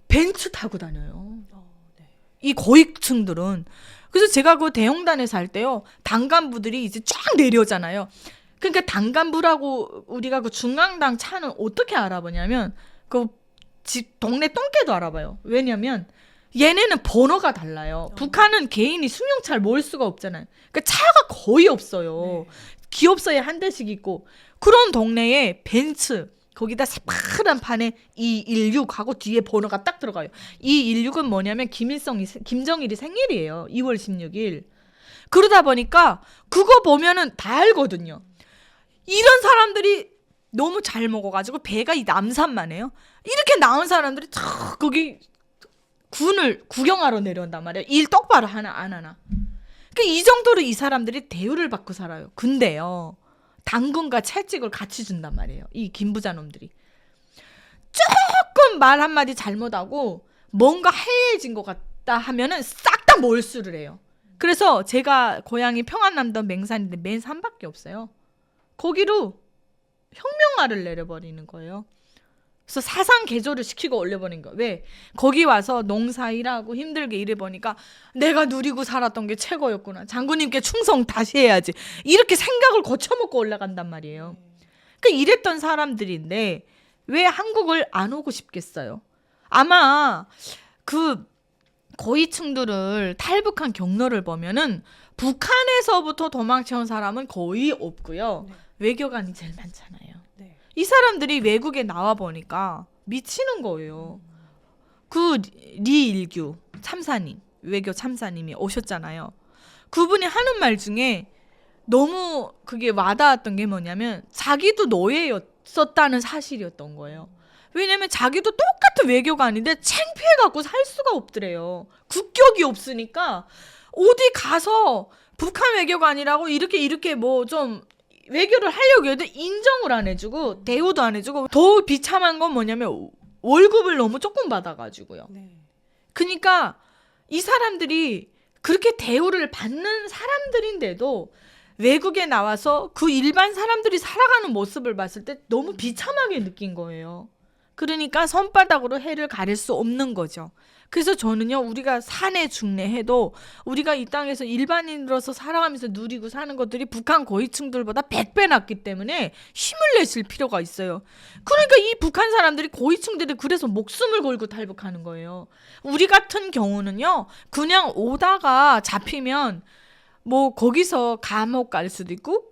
벤츠 타고 다녀요. 이 고위층들은. 그래서 제가 그 대형단에 살 때요, 당간부들이 이제 쫙 내려오잖아요. 그러니까 당간부라고 우리가 그 중앙당 차는 어떻게 알아보냐면 그 집 동네 똥개도 알아봐요. 왜냐면 얘네는 번호가 달라요. 북한은 개인이 승용차를 몰 수가 없잖아요. 그러니까 차가 거의 없어요. 기업서에 한 대씩 있고, 그런 동네에 벤츠 거기다 새파란 판에 216하고 뒤에 번호가 딱 들어가요. 216은 뭐냐면 김정일이 생일이에요. 2월 16일. 그러다 보니까 그거 보면은 다 알거든요. 이런 사람들이 너무 잘 먹어가지고 배가 이 남산만 해요. 이렇게 나온 사람들이 탁 거기 군을 구경하러 내려온단 말이에요. 일 똑바로 안 하나. 그러니까 이 정도로 이 사람들이 대우를 받고 살아요. 근데요, 당근과 채찍을 같이 준단 말이에요. 이 김부자 놈들이. 조금 말 한마디 잘못하고 뭔가 해이해진 것 같다 하면은 싹 다 몰수를 해요. 그래서 제가 고향이 평안남도 맹산인데 맹산밖에 없어요. 거기로 혁명화를 내려버리는 거예요. 그래서 사상 개조를 시키고 올려버린 거예요. 왜? 거기 와서 농사 일하고 힘들게 일해보니까 내가 누리고 살았던 게 최고였구나. 장군님께 충성 다시 해야지. 이렇게 생각을 거쳐먹고 올라간단 말이에요. 그러니까 이랬던 사람들인데 왜 한국을 안 오고 싶겠어요? 아마 그 고위층들을 탈북한 경로를 보면은 북한에서부터 도망쳐온 사람은 거의 없고요. 외교관이 제일 많잖아요. 이 사람들이 외국에 나와 보니까 미치는 거예요. 그 리일규 참사님, 외교 참사님이 오셨잖아요. 그분이 하는 말 중에 너무 그게 와닿았던 게 뭐냐면 자기도 노예였었다는 사실이었던 거예요. 왜냐면 자기도 똑같은 외교관인데 창피해갖고 살 수가 없더래요. 국격이 없으니까 어디 가서 북한 외교관이라고 이렇게 뭐 좀 외교를 하려고 해도 인정을 안 해주고 대우도 안 해주고, 더 비참한 건 뭐냐면 월급을 너무 조금 받아가지고요. 그러니까 이 사람들이 그렇게 대우를 받는 사람들인데도 외국에 나와서 그 일반 사람들이 살아가는 모습을 봤을 때 너무 비참하게 느낀 거예요. 그러니까 손바닥으로 해를 가릴 수 없는 거죠. 그래서 저는요, 우리가 사내 중내 해도 우리가 이 땅에서 일반인으로서 살아가면서 누리고 사는 것들이 북한 고위층들보다 100배 낫기 때문에 힘을 내실 필요가 있어요. 그러니까 이 북한 사람들이, 고위층들이 그래서 목숨을 걸고 탈북하는 거예요. 우리 같은 경우는요, 그냥 오다가 잡히면 뭐 거기서 감옥 갈 수도 있고,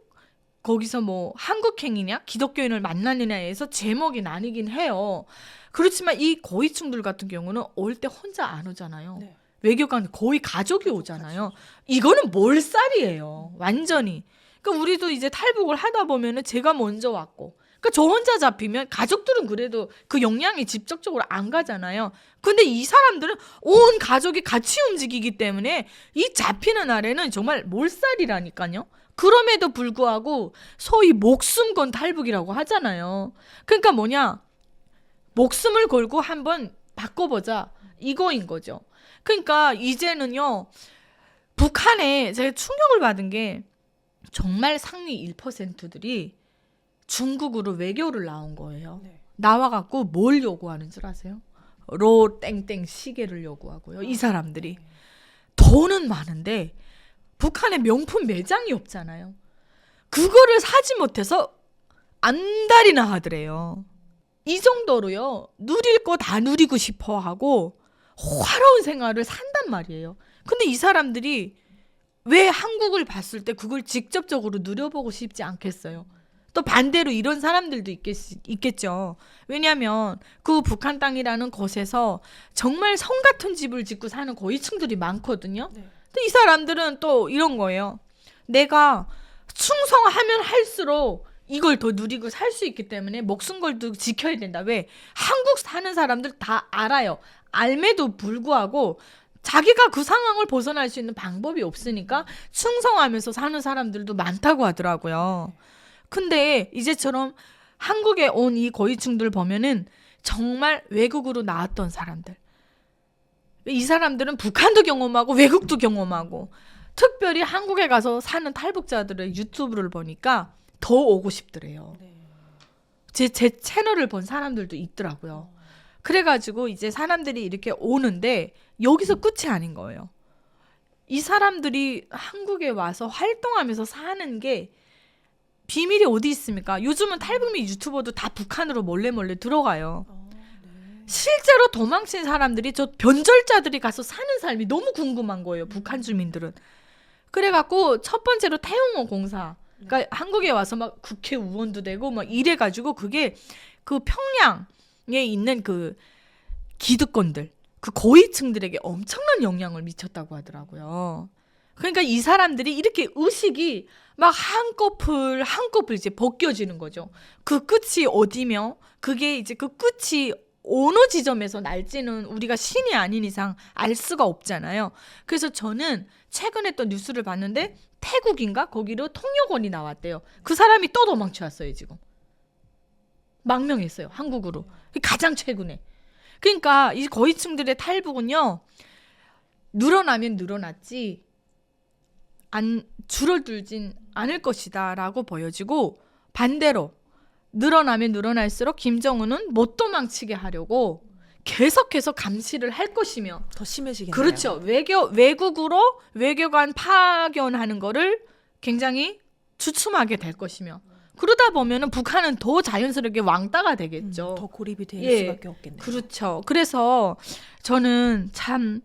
거기서 뭐 한국행이냐 기독교인을 만나느냐에서 제목이 나뉘긴 해요. 그렇지만 이 고위층들 같은 경우는 올 때 혼자 안 오잖아요. 외교관 거의 가족이 오잖아요. 이거는 몰살이에요. 완전히. 그러니까 우리도 이제 탈북을 하다 보면은 제가 먼저 왔고, 그러니까 저 혼자 잡히면 가족들은 그래도 그 영향이 직접적으로 안 가잖아요. 근데 이 사람들은 온 가족이 같이 움직이기 때문에 이 잡히는 날에는 정말 몰살이라니까요. 그럼에도 불구하고 소위 목숨 건 탈북이라고 하잖아요. 그러니까 뭐냐, 목숨을 걸고 한번 바꿔보자, 이거인 거죠. 그러니까 이제는요, 북한에 제가 충격을 받은 게 정말 상위 1%들이 중국으로 외교를 나온 거예요. 나와갖고 뭘 요구하는 줄 아세요? 로 땡땡 시계를 요구하고요. 이 사람들이 돈은 많은데 북한에 명품 매장이 없잖아요. 그거를 사지 못해서 안달이나 하더래요. 이 정도로요, 누릴 거 다 누리고 싶어 하고 화려한 생활을 산단 말이에요. 근데 이 사람들이 왜 한국을 봤을 때 그걸 직접적으로 누려보고 싶지 않겠어요? 또 반대로 이런 사람들도 있겠죠. 왜냐하면 그 북한 땅이라는 곳에서 정말 성 같은 집을 짓고 사는 고위층들이 많거든요. 근데 이 사람들은 또 이런 거예요. 내가 충성하면 할수록 이걸 더 누리고 살 수 있기 때문에 목숨 걸고 지켜야 된다. 왜? 한국 사는 사람들 다 알아요. 알매도 불구하고 자기가 그 상황을 벗어날 수 있는 방법이 없으니까 충성하면서 사는 사람들도 많다고 하더라고요. 근데 이제처럼 한국에 온 이 고위층들 보면은 정말 외국으로 나왔던 사람들, 이 사람들은 북한도 경험하고 외국도 경험하고 특별히 한국에 가서 사는 탈북자들의 유튜브를 보니까 더 오고 싶더래요. 제 채널을 본 사람들도 있더라고요. 그래가지고 이제 사람들이 이렇게 오는데 여기서 끝이 아닌 거예요. 이 사람들이 한국에 와서 활동하면서 사는 게 비밀이 어디 있습니까? 요즘은 탈북민 유튜버도 다 북한으로 몰래 들어가요. 실제로 도망친 사람들이 저 변절자들이 가서 사는 삶이 너무 궁금한 거예요. 북한 주민들은. 그래갖고 첫 번째로 태용호 공사. 그러니까 한국에 와서 막 국회의원도 되고 막 이래가지고 그게 그 평양에 있는 그 기득권들, 그 고위층들에게 엄청난 영향을 미쳤다고 하더라고요. 그러니까 이 사람들이 이렇게 의식이 막 한꺼풀 이제 벗겨지는 거죠. 그 끝이 어디며 그게 이제 그 끝이 어느 지점에서 날지는 우리가 신이 아닌 이상 알 수가 없잖아요. 그래서 저는 최근에 또 뉴스를 봤는데 태국인가 거기로 통역원이 나왔대요. 그 사람이 또 도망쳐왔어요. 지금 망명했어요. 한국으로. 가장 최근에. 그러니까 이 고위층들의 탈북은요, 늘어나면 늘어났지 줄어들진 않을 것이다 라고 보여지고, 반대로 늘어나면 늘어날수록 김정은은 못 도망치게 하려고 계속해서 감시를 할 것이며, 더 심해지겠네요. 그렇죠. 외국으로 외교관 파견하는 거를 굉장히 주춤하게 될 것이며, 그러다 보면은 북한은 더 자연스럽게 왕따가 되겠죠. 더 고립이 될 예, 수밖에 없겠네요. 그렇죠. 그래서 저는 참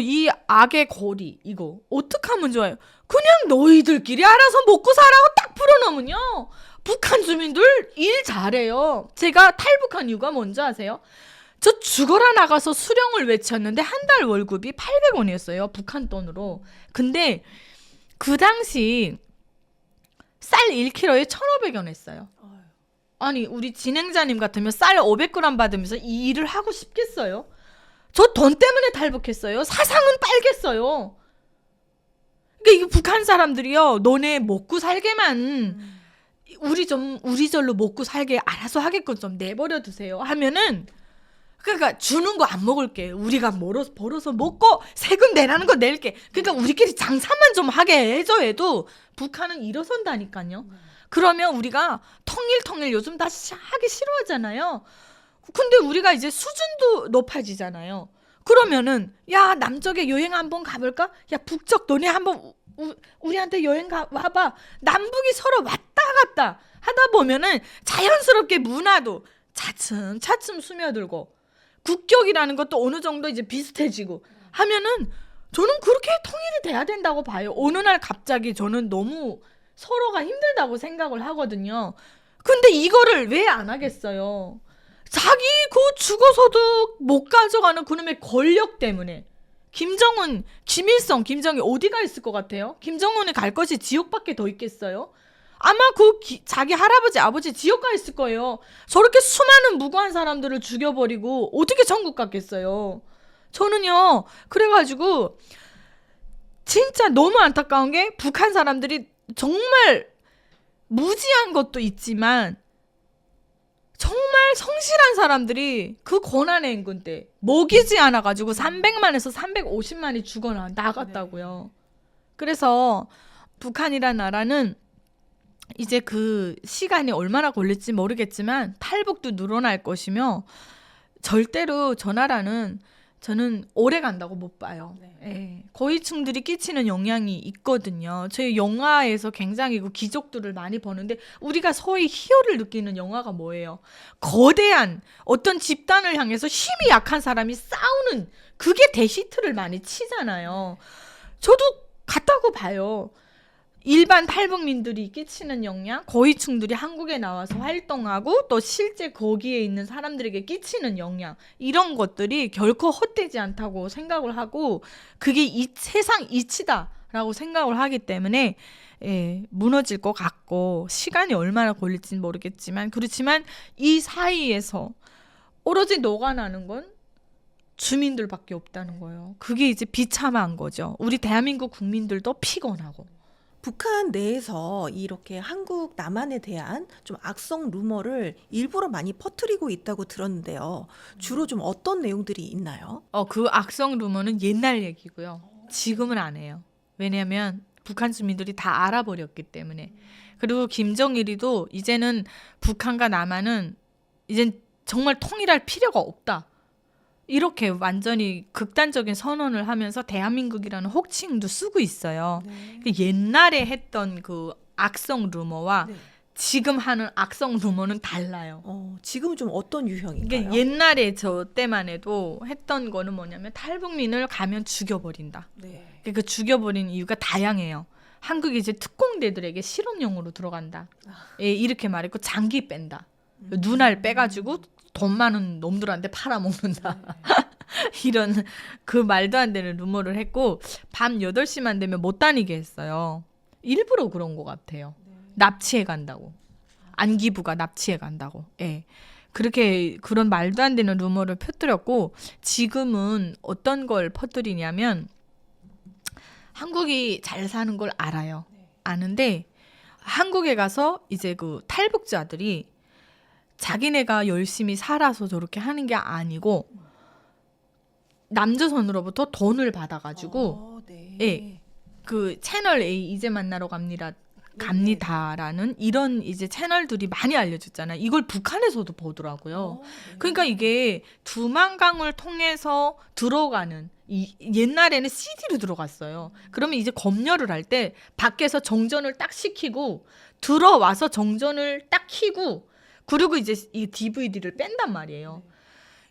이 악의 고리 이거 어떻게 하면 좋아요? 그냥 너희들끼리 알아서 먹고 사라고 딱 풀어놓으면요, 북한 주민들 일 잘해요. 제가 탈북한 이유가 뭔지 아세요? 저 죽어라 나가서 수령을 외쳤는데 한 달 월급이 800원이었어요. 북한 돈으로. 근데 그 당시 쌀 1kg에 1,500원 했어요. 아니 우리 진행자님 같으면 쌀 500g 받으면서 이 일을 하고 싶겠어요? 저 돈 때문에 탈북했어요. 사상은 빨겠어요. 그러니까 이게 북한 사람들이요, 너네 먹고 살게만 우리 절로 먹고 살게 알아서 하게끔 좀 내버려 두세요 하면은, 그러니까 주는 거 안 먹을게. 우리가 벌어서 먹고 세금 내라는 거 낼게. 그러니까 우리끼리 장사만 좀 하게 해줘 해도 북한은 일어선다니까요. 그러면 우리가 통일 요즘 다 하기 싫어하잖아요. 근데 우리가 이제 수준도 높아지잖아요. 그러면은 야 남쪽에 여행 한번 가볼까? 야 북쪽 너네 한번 우리한테 여행 와봐. 남북이 서로 왔다 갔다 하다 보면은 자연스럽게 문화도 차츰 스며들고 국격이라는 것도 어느 정도 이제 비슷해지고 하면은 저는 그렇게 통일이 돼야 된다고 봐요. 어느 날 갑자기 저는 너무 서로가 힘들다고 생각을 하거든요. 근데 이거를 왜 안 하겠어요? 자기 그 죽어서도 못 가져가는 그놈의 권력 때문에. 김정은, 김일성, 김정이 어디가 있을 것 같아요? 김정은이 갈 것이 지옥밖에 더 있겠어요? 아마 자기 할아버지, 아버지 지옥 가 있을 거예요. 저렇게 수많은 무고한 사람들을 죽여버리고 어떻게 천국 갔겠어요? 저는요, 그래가지고 진짜 너무 안타까운 게 북한 사람들이 정말 무지한 것도 있지만 정말 성실한 사람들이 그 고난의 인근 때 먹이지 않아가지고 300만에서 350만이 죽어나 나갔다고요. 그래서 북한이란 나라는 이제 그 시간이 얼마나 걸릴지 모르겠지만 탈북도 늘어날 것이며 절대로 저 나라는 저는 오래 간다고 못 봐요. 예. 고위층들이 끼치는 영향이 있거든요. 저희 영화에서 굉장히 그 귀족들을 많이 보는데 우리가 소위 희열을 느끼는 영화가 뭐예요? 거대한 어떤 집단을 향해서 힘이 약한 사람이 싸우는, 그게 대히트를 많이 치잖아요. 저도 같다고 봐요. 일반 탈북민들이 끼치는 영향, 고위층들이 한국에 나와서 활동하고 또 실제 거기에 있는 사람들에게 끼치는 영향, 이런 것들이 결코 헛되지 않다고 생각을 하고 그게 이 세상 이치다라고 생각을 하기 때문에 무너질 것 같고 시간이 얼마나 걸릴지는 모르겠지만, 그렇지만 이 사이에서 오로지 녹아나는 건 주민들밖에 없다는 거예요. 그게 이제 비참한 거죠. 우리 대한민국 국민들도 피곤하고 북한 내에서 이렇게 한국 남한에 대한 좀 악성 루머를 일부러 많이 퍼뜨리고 있다고 들었는데요. 주로 좀 어떤 내용들이 있나요? 그 악성 루머는 옛날 얘기고요. 지금은 안 해요. 왜냐하면 북한 주민들이 다 알아버렸기 때문에. 그리고 김정일이도 이제는 북한과 남한은 이젠 정말 통일할 필요가 없다. 이렇게 완전히 극단적인 선언을 하면서 대한민국이라는 호칭도 쓰고 있어요. 그 옛날에 했던 그 악성 루머와 네. 지금 하는 악성 루머는 달라요. 지금은 좀 어떤 유형인가요? 이게 옛날에 저 때만 해도 했던 거는 뭐냐면 탈북민을 가면 죽여버린다. 네. 그 죽여버린 이유가 다양해요. 한국이 이제 특공대들에게 실험용으로 들어간다. 예, 이렇게 말했고 장기 뺀다. 눈알 빼가지고 돈 많은 놈들한테 팔아먹는다. 이런 그 말도 안 되는 루머를 했고 밤 8시만 되면 못 다니게 했어요. 일부러 그런 것 같아요. 납치해 간다고. 안기부가 납치해 간다고. 예. 그렇게 그런 말도 안 되는 루머를 퍼뜨렸고 지금은 어떤 걸 퍼뜨리냐면 한국이 잘 사는 걸 알아요. 아는데 한국에 가서 이제 그 탈북자들이 자기네가 열심히 살아서 저렇게 하는 게 아니고 남조선으로부터 돈을 받아가지고 네. 예, 그 채널 A 이제 만나러 갑니다라는 이런 이제 채널들이 많이 알려줬잖아요. 이걸 북한에서도 보더라고요. 그러니까 이게 두만강을 통해서 들어가는 옛날에는 CD로 들어갔어요. 그러면 이제 검열을 할 때 밖에서 정전을 딱 시키고 들어와서 정전을 딱 켜고 그리고 이제 이 DVD를 뺀단 말이에요.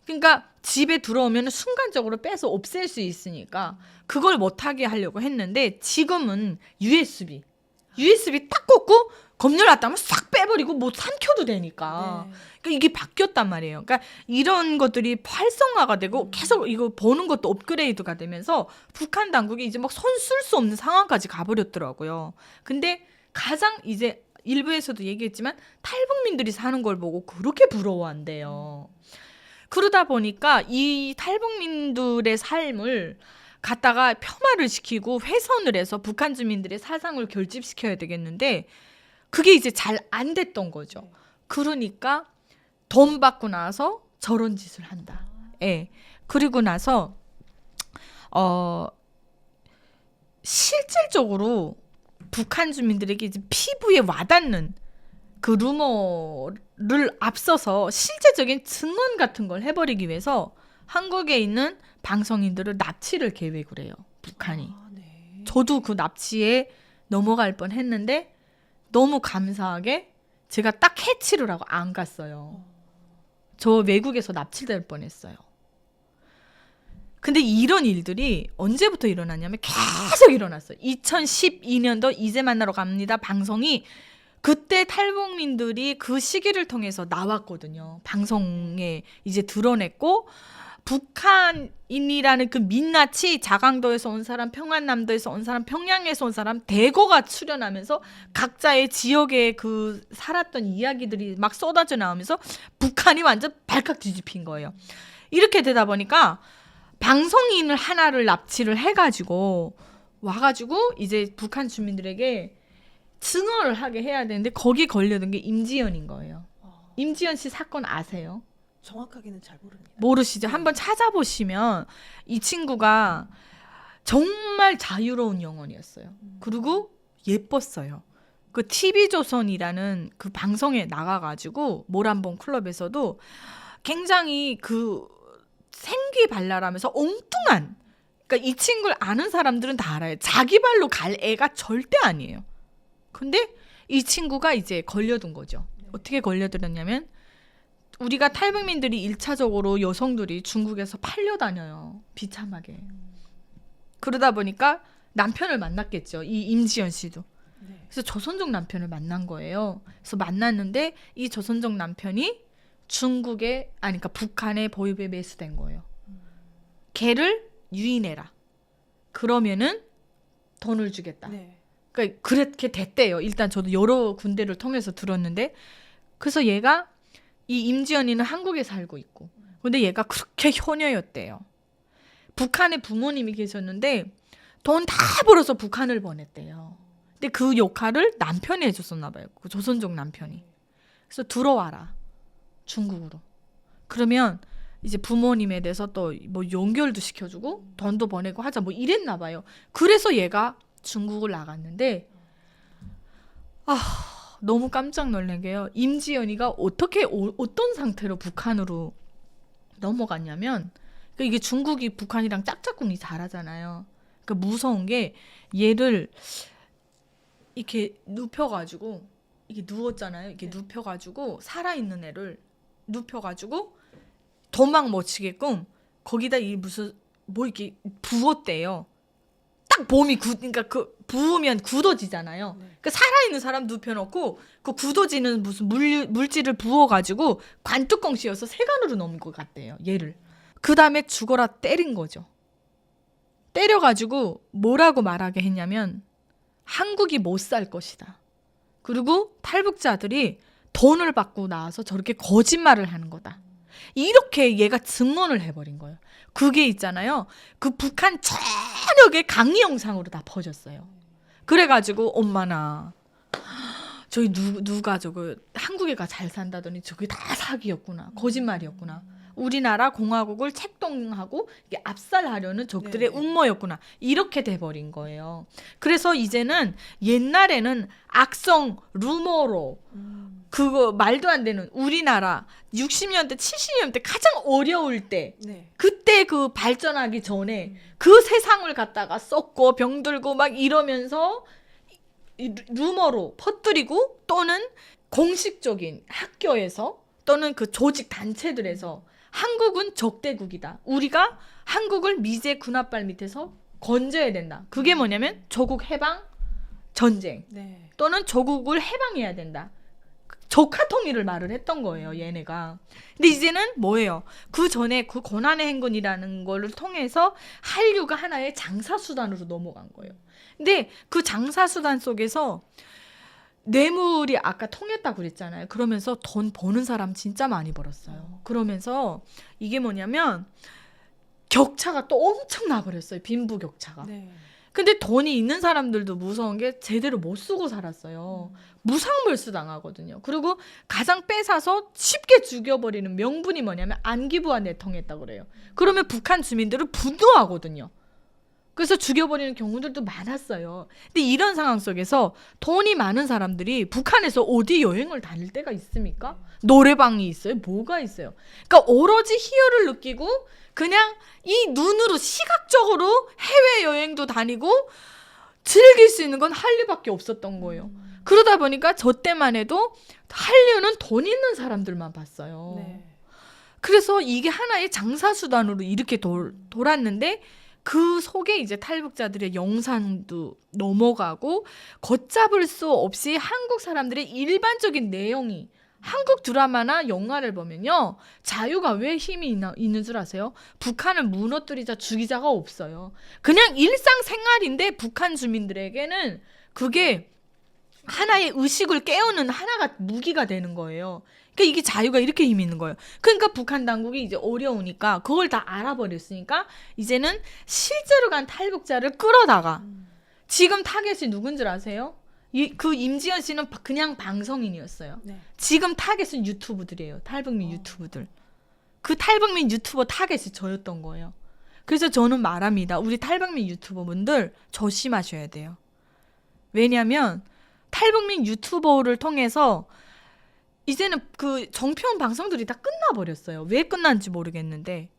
그러니까 집에 들어오면 순간적으로 빼서 없앨 수 있으니까 그걸 못하게 하려고 했는데 지금은 USB 딱 꽂고 검열 왔다 하면 싹 빼버리고 뭐 삼켜도 되니까. 그러니까 이게 바뀌었단 말이에요. 그러니까 이런 것들이 활성화가 되고 계속 이거 보는 것도 업그레이드가 되면서 북한 당국이 이제 막 손 쓸 수 없는 상황까지 가버렸더라고요. 근데 가장 이제 일부에서도 얘기했지만 탈북민들이 사는 걸 보고 그렇게 부러워한대요. 그러다 보니까 이 탈북민들의 삶을 갖다가 폄하를 시키고 훼손을 해서 북한 주민들의 사상을 결집시켜야 되겠는데 그게 이제 잘 안 됐던 거죠. 그러니까 돈 받고 나서 저런 짓을 한다. 예. 그리고 나서 실질적으로 북한 주민들에게 이제 피부에 와닿는 그 루머를 앞서서 실제적인 증언 같은 걸 해버리기 위해서 한국에 있는 방송인들을 납치를 계획을 해요. 북한이. 저도 그 납치에 넘어갈 뻔했는데 너무 감사하게 제가 딱 캐치를 하고 안 갔어요. 저 외국에서 납치될 뻔했어요. 근데 이런 일들이 언제부터 일어났냐면 계속 일어났어요. 2012년도 이제 만나러 갑니다 방송이 그때 탈북민들이 그 시기를 통해서 나왔거든요. 방송에 이제 드러냈고 북한인이라는 그 민낯이 자강도에서 온 사람, 평안남도에서 온 사람, 평양에서 온 사람 대거가 출연하면서 각자의 지역에 그 살았던 이야기들이 막 쏟아져 나오면서 북한이 완전 발칵 뒤집힌 거예요. 이렇게 되다 보니까 방송인을 하나를 납치를 해가지고 와가지고 이제 북한 주민들에게 증언을 하게 해야 되는데 거기 걸려든 게 임지연인 거예요. 임지연 씨 사건 아세요? 정확하게는 잘 모릅니다. 모르시죠? 한번 찾아보시면 이 친구가 정말 자유로운 영혼이었어요. 그리고 예뻤어요. 그 TV조선이라는 그 방송에 나가가지고 모란봉 클럽에서도 굉장히 그 생기발랄하면서 엉뚱한 그러니까 이 친구를 아는 사람들은 다 알아요. 자기 발로 갈 애가 절대 아니에요. 근데 이 친구가 이제 걸려든 거죠. 어떻게 걸려들었냐면 우리가 탈북민들이 1차적으로 여성들이 중국에서 팔려다녀요. 비참하게. 그러다 보니까 남편을 만났겠죠. 이 임지연 씨도. 그래서 조선족 남편을 만난 거예요. 그래서 만났는데 이 조선족 남편이 중국에 그러니까 북한의 보유비에 매수된 거예요. 걔를 유인해라. 그러면은 돈을 주겠다. 그러니까 그렇게 됐대요. 일단 저도 여러 군데를 통해서 들었는데 그래서 얘가 이 임지연이는 한국에 살고 있고 근데 얘가 그렇게 효녀였대요. 북한에 부모님이 계셨는데 돈 다 벌어서 북한을 보냈대요. 근데 근데 그 역할을 남편이 해줬었나 봐요. 그 조선족 남편이. 그래서 들어와라 중국으로. 그러면 이제 부모님에 대해서 또 뭐 연결도 시켜주고 돈도 보내고 하자 뭐 이랬나 봐요. 그래서 얘가 중국을 나갔는데 너무 깜짝 놀란 게요. 임지연이가 어떤 상태로 북한으로 넘어갔냐면 이게 중국이 북한이랑 짝짝꿍이 잘하잖아요. 그러니까 무서운 게 얘를 이렇게 눕혀가지고 이게 누웠잖아요. 이게 눕혀가지고 살아있는 애를 눕혀가지고 도망 못 치게끔 거기다 이 무슨 뭐 이렇게 부었대요. 딱 몸이 그러니까 그 부으면 굳어지잖아요. 그러니까 살아있는 사람 눕혀놓고 그 굳어지는 무슨 물질을 부어가지고 관뚜껑 씌워서 세간으로 넣은 것 같대요. 얘를. 그 다음에 죽어라 때린 거죠. 때려가지고 뭐라고 말하게 했냐면 한국이 못 살 것이다. 그리고 탈북자들이 돈을 받고 나와서 저렇게 거짓말을 하는 거다. 이렇게 얘가 증언을 해버린 거예요. 그게 있잖아요. 그 북한 전역에 강의 영상으로 다 퍼졌어요. 그래가지고 엄마나 저기 누가 저거 한국에 가 잘 산다더니 저게 다 사기였구나. 거짓말이었구나. 우리나라 공화국을 책동하고 이게 압살하려는 적들의 음모였구나. 이렇게 돼버린 거예요. 그래서 이제는 옛날에는 악성 루머로 그거 말도 안 되는 우리나라 60년대 70년대 가장 어려울 때 그때 그 발전하기 전에 그 세상을 갖다가 썩고 병들고 막 이러면서 루머로 퍼뜨리고 또는 공식적인 학교에서 또는 그 조직 단체들에서 한국은 적대국이다. 우리가 한국을 미제 군합발 밑에서 건져야 된다. 그게 뭐냐면 조국 해방 전쟁 또는 조국을 해방해야 된다. 적화통일을 말을 했던 거예요, 얘네가. 근데 이제는 뭐예요? 그 전에 그 고난의 행군이라는 거를 통해서 한류가 하나의 장사수단으로 넘어간 거예요. 근데 그 장사수단 속에서 뇌물이 아까 통했다고 그랬잖아요. 그러면서 돈 버는 사람 진짜 많이 벌었어요. 그러면서 이게 뭐냐면 격차가 또 엄청 나버렸어요. 빈부격차가. 근데 돈이 있는 사람들도 무서운 게 제대로 못 쓰고 살았어요. 무상몰수 당하거든요. 그리고 가장 뺏어서 쉽게 죽여버리는 명분이 뭐냐면 안기부와 내통했다고 그래요. 그러면 북한 주민들은 분노하거든요. 그래서 죽여버리는 경우들도 많았어요. 근데 이런 상황 속에서 돈이 많은 사람들이 북한에서 어디 여행을 다닐 때가 있습니까? 노래방이 있어요? 뭐가 있어요? 그러니까 오로지 희열을 느끼고 그냥 이 눈으로 시각적으로 해외여행도 다니고 즐길 수 있는 건 한류밖에 없었던 거예요. 그러다 보니까 저 때만 해도 한류는 돈 있는 사람들만 봤어요. 그래서 이게 하나의 장사수단으로 이렇게 돌았는데 그 속에 이제 탈북자들의 영상도 넘어가고 걷잡을 수 없이 한국 사람들의 일반적인 내용이 한국 드라마나 영화를 보면요. 자유가 왜 힘이 있는 줄 아세요? 북한을 무너뜨리자 죽이자가 없어요. 그냥 일상생활인데 북한 주민들에게는 그게 하나의 의식을 깨우는 하나가 무기가 되는 거예요. 그러니까 이게 자유가 이렇게 힘이 있는 거예요. 그러니까 북한 당국이 이제 어려우니까 그걸 다 알아버렸으니까 이제는 실제로 간 탈북자를 끌어다가 지금 타겟이 누군 줄 아세요? 그 임지연 씨는 그냥 방송인이었어요. 지금 타겟은 유튜브들이에요. 탈북민 유튜브들. 그 탈북민 유튜버 타겟이 저였던 거예요. 그래서 저는 말합니다. 우리 탈북민 유튜버분들 조심하셔야 돼요. 왜냐하면 탈북민 유튜버를 통해서 이제는 그 정평 방송들이 다 끝나버렸어요. 왜 끝난지 모르겠는데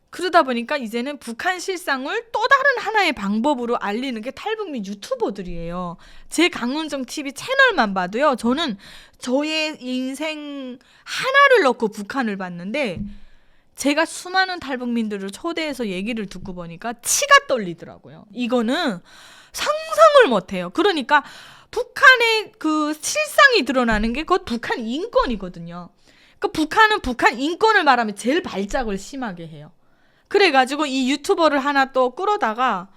그러다 보니까 이제는 북한 실상을 또 다른 하나의 방법으로 알리는 게 탈북민 유튜버들이에요. 제 강은정 TV 채널만 봐도요. 저는 저의 인생 하나를 넣고 북한을 봤는데 제가 수많은 탈북민들을 초대해서 얘기를 듣고 보니까 치가 떨리더라고요. 이거는 상상을 못해요. 그러니까 북한의 그 실상이 드러나는 게 곧 북한 인권이거든요. 그러니까 북한은 북한 인권을 말하면 제일 발작을 심하게 해요. 그래가지고 이 유튜버를 하나 또 끌어다가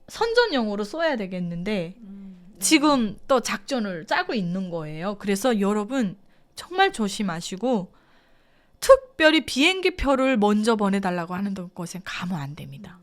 선전용으로 써야 되겠는데 지금 또 작전을 짜고 있는 거예요. 그래서 여러분 정말 조심하시고 특별히 비행기 표를 먼저 보내달라고 하는 것은 가면 안 됩니다.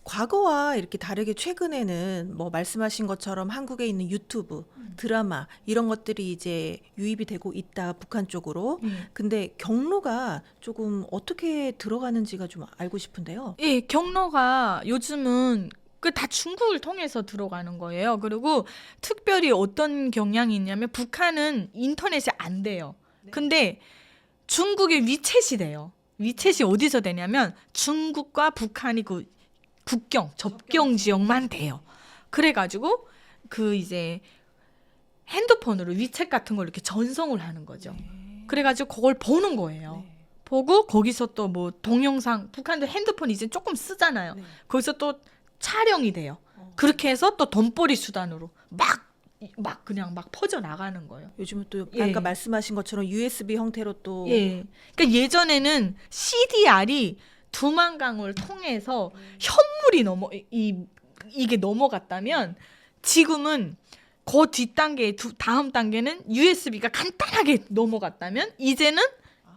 과거와 이렇게 다르게 최근에는 뭐 말씀하신 것처럼 한국에 있는 유튜브, 드라마 이런 것들이 이제 유입이 되고 있다 북한 쪽으로. 근데 경로가 조금 어떻게 들어가는지가 좀 알고 싶은데요. 예, 경로가 요즘은 그 다 중국을 통해서 들어가는 거예요. 그리고 특별히 어떤 경향이 있냐면 북한은 인터넷이 안 돼요. 근데 중국의 위챗이 돼요. 위챗이 어디서 되냐면 중국과 북한이 그 국경, 접경 지역만 돼요. 그래가지고 그 이제 핸드폰으로 위챗 같은 걸 이렇게 전송을 하는 거죠. 그래가지고 그걸 보는 거예요. 보고 거기서 또 뭐 동영상, 북한도 핸드폰 이제 조금 쓰잖아요. 거기서 또 촬영이 돼요. 그렇게 해서 또 돈벌이 수단으로 막 그냥 막 퍼져 나가는 거예요. 요즘은 또 예. 아까 말씀하신 것처럼 USB 형태로 또 예. 그러니까 예전에는 CDR이 두만강을 통해서 현물이 이게 넘어갔다면 지금은 그 뒷단계 다음 단계는 USB가 간단하게 넘어갔다면 이제는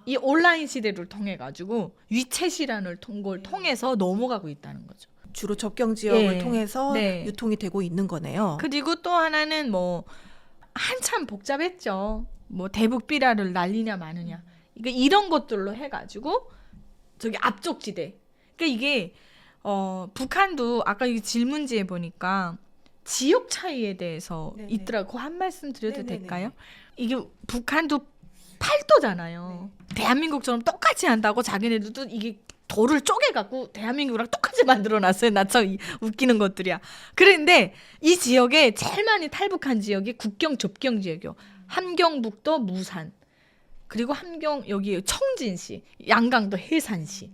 이 온라인 시대를 통해 가지고 위챗이라는 걸 통해서 넘어가고 있다는 거죠. 주로 접경 지역을 예. 통해서 네. 유통이 되고 있는 거네요. 그리고 또 하나는 뭐 한참 복잡했죠. 뭐 대북 비라를 날리냐 마느냐. 그러니까 이런 것들로 해가지고 저기 압족지대. 그러니까 이게 북한도 아까 이 질문지에 보니까 지역 차이에 대해서 네네. 있더라고. 한 말씀 드려도 네네네. 될까요? 이게 북한도 팔도잖아요. 대한민국처럼 똑같이 한다고 자기네들도 이게 돌을 쪼개갖고 대한민국이랑 똑같이 만들어놨어요. 나 참 웃기는 것들이야. 그런데 이 지역에 제일 많이 탈북한 지역이 국경 접경 지역이요. 함경북도 무산, 그리고 여기 청진시, 양강도 해산시.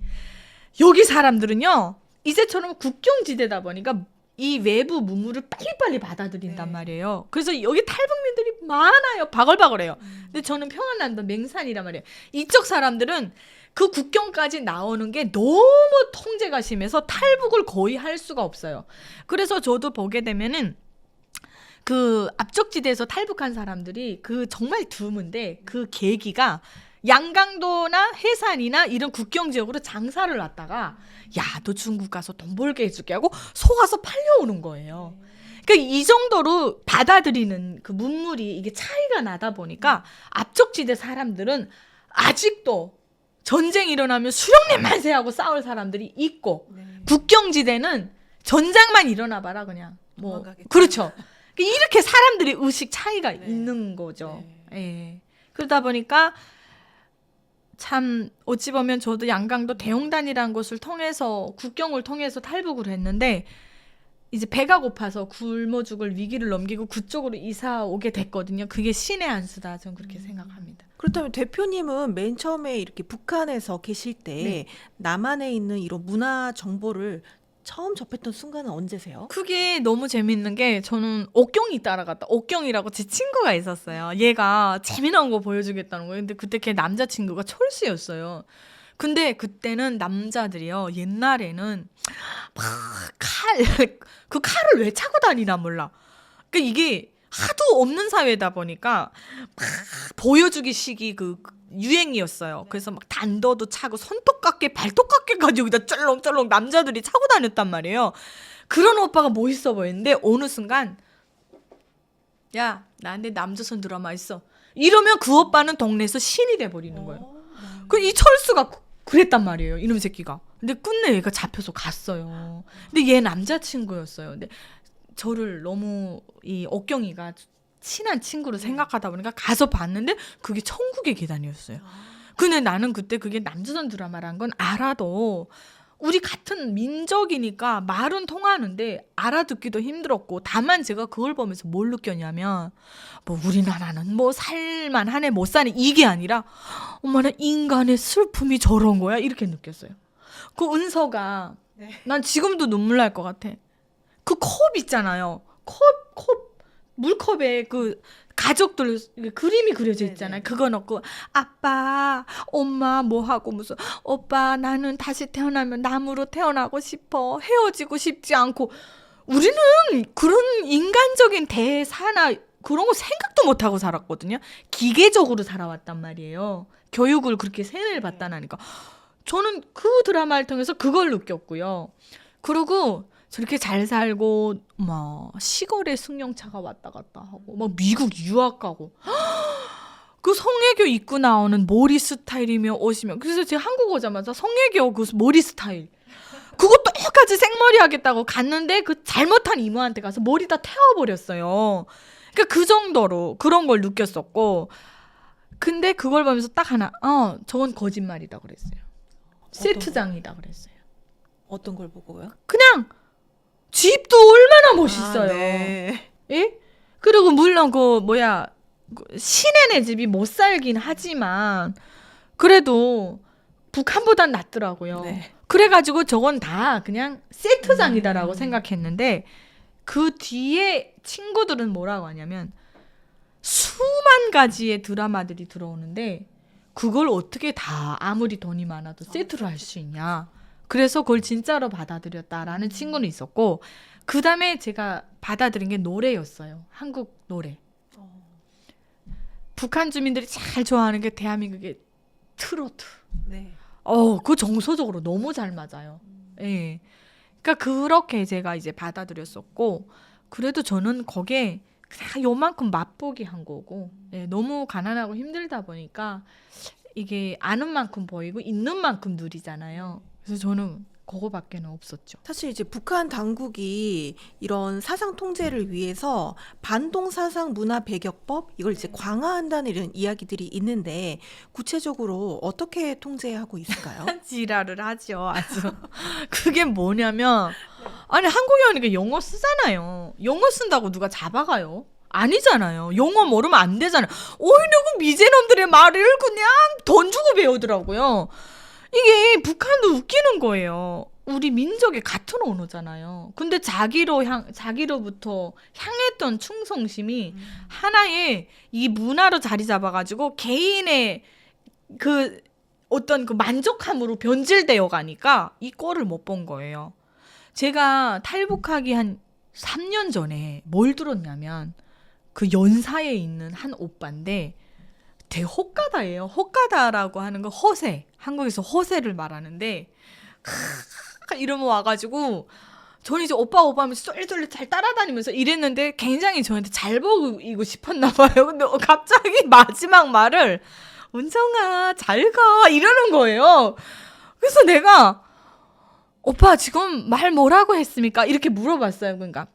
여기 사람들은요 이제처럼 국경지대다 보니까 이 외부 문물을 빨리빨리 받아들인단 말이에요. 그래서 여기 탈북민들이 많아요. 바글바글해요. 근데 저는 평안남도 맹산이란 말이에요. 이쪽 사람들은 그 국경까지 나오는 게 너무 통제가 심해서 탈북을 거의 할 수가 없어요. 그래서 저도 보게 되면은 그 압적지대에서 탈북한 사람들이 그 정말 드문데 그 계기가 양강도나 해산이나 이런 국경 지역으로 장사를 왔다가 야, 너 중국 가서 돈 벌게 해줄게 하고 속아서 팔려오는 거예요. 그러니까 이 정도로 받아들이는 그 문물이 이게 차이가 나다 보니까 압적지대 사람들은 아직도 전쟁 일어나면 수령님 만세하고 싸울 사람들이 있고 국경지대는 전장만 일어나 봐라 그냥 뭐 도망가겠다. 그렇죠. 이렇게 사람들이 의식 차이가 있는 거죠. 예. 그러다 보니까 참 어찌 보면 저도 양강도 대용단이라는 곳을 통해서 국경을 통해서 탈북을 했는데 이제 배가 고파서 굶어 죽을 위기를 넘기고 그쪽으로 이사 오게 됐거든요. 그게 신의 한 수다. 저는 그렇게 생각합니다. 그렇다면 대표님은 맨 처음에 이렇게 북한에서 계실 때 남한에 있는 이런 문화 정보를 처음 접했던 순간은 언제세요? 그게 너무 재밌는 게 저는 옥경이 따라갔다. 옥경이라고 제 친구가 있었어요. 얘가 재미난 거 보여주겠다는 거예요. 근데 그때 걔 남자친구가 철수였어요. 근데 그때는 남자들이요. 옛날에는 막 그 칼을 왜 차고 다니나 몰라. 그러니까 이게 하도 없는 사회다 보니까 막 보여주기 식이 그 유행이었어요. 그래서 막 단도도 차고 손톱 깎게 발톱 깎게까지 여기다 쩔렁쩔렁 남자들이 차고 다녔단 말이에요. 그런 오빠가 멋있어 보이는데 어느 순간 야, 나한테 남조선 드라마 있어. 이러면 그 오빠는 동네에서 신이 돼버리는 거예요. 그 이 철수가 그랬단 말이에요. 이놈 새끼가. 근데 끝내 얘가 잡혀서 갔어요. 근데 얘 남자친구였어요. 근데 저를 너무 이 옥경이가 친한 친구로 생각하다 보니까 가서 봤는데 그게 천국의 계단이었어요. 근데 나는 그때 그게 남조선 드라마란 건 알아도 우리 같은 민족이니까 말은 통하는데 알아듣기도 힘들었고 다만 제가 그걸 보면서 뭘 느꼈냐면 뭐 우리나라는 뭐 살만하네 못 사네 이게 아니라 엄마나 인간의 슬픔이 저런 거야 이렇게 느꼈어요. 그 은서가 난 지금도 눈물 날 것 같아. 그 컵 있잖아요. 컵 물컵에 그 가족들 그림이 그려져 있잖아요. 그거 넣고 아빠, 엄마 뭐 하고 무슨 오빠 나는 다시 태어나면 나무로 태어나고 싶어. 헤어지고 싶지 않고 우리는 그런 인간적인 대사나 그런 거 생각도 못 하고 살았거든요. 기계적으로 살아왔단 말이에요. 교육을 그렇게 세뇌를 받다나니까 저는 그 드라마를 통해서 그걸 느꼈고요. 그리고 저렇게 잘 살고 막 시골에 승용차가 왔다 갔다 하고 막 미국 유학 가고 그 성애교 입고 나오는 머리 스타일이며 옷이며 그래서 제가 한국 오자마자 성애교 그 머리 스타일 그거 똑같이 생머리 하겠다고 갔는데 그 잘못한 이모한테 가서 머리 다 태워버렸어요. 그러니까 그 정도로 그런 걸 느꼈었고 근데 그걸 보면서 딱 하나 저건 거짓말이다 그랬어요. 세트장이다 그랬어요. 어떤 걸 보고요? 그냥 집도 얼마나 멋있어요. 네. 예? 그리고 물론 그 시내네 집이 못 살긴 하지만 그래도 북한보단 낫더라고요. 네. 그래가지고 저건 다 그냥 세트장이다라고 생각했는데 그 뒤에 친구들은 뭐라고 하냐면 수만 가지의 드라마들이 들어오는데 그걸 어떻게 다 아무리 돈이 많아도 세트로 할 수 있냐. 그래서 그걸 진짜로 받아들였다라는 친구는 있었고 그 다음에 제가 받아들인 게 노래였어요. 한국 노래. 북한 주민들이 잘 좋아하는 게 대한민국의 트로트. 네. 그거 정서적으로 너무 잘 맞아요. 예. 그러니까 그렇게 제가 이제 받아들였었고 그래도 저는 거기에 그냥 요만큼 맛보기 한 거고 예, 너무 가난하고 힘들다 보니까 이게 아는 만큼 보이고 있는 만큼 누리잖아요. 그래서 저는 그거밖에는 없었죠. 사실 이제 북한 당국이 이런 사상 통제를 위해서 반동 사상 문화 배격법 이걸 이제 강화한다는 이런 이야기들이 있는데 구체적으로 어떻게 통제하고 있을까요? 지랄을 하죠. 아주. 그게 뭐냐면 아니 한국에 오니까 영어 쓰잖아요. 영어 쓴다고 누가 잡아가요? 아니잖아요. 영어 모르면 안 되잖아요. 오히려 그 미제놈들의 말을 그냥 돈 주고 배우더라고요. 이게 북한도 웃기는 거예요. 우리 민족의 같은 언어잖아요. 근데 자기로부터 향했던 충성심이 하나의 이 문화로 자리 잡아가지고 개인의 그 어떤 그 만족함으로 변질되어 가니까 이 꼴을 못 본 거예요. 제가 탈북하기 한 3년 전에 뭘 들었냐면 그 연사에 있는 한 오빠인데 대호가다예요. 호가다라고 하는 거 허세. 한국에서 허세를 말하는데 이러면 와가지고 저는 이제 오빠 하면서 쏠쏠 잘 따라다니면서 이랬는데 굉장히 저한테 잘 보이고 싶었나 봐요. 근데 갑자기 마지막 말을 은정아 잘 가 이러는 거예요. 그래서 내가 오빠 지금 말 뭐라고 했습니까? 이렇게 물어봤어요. 그러니까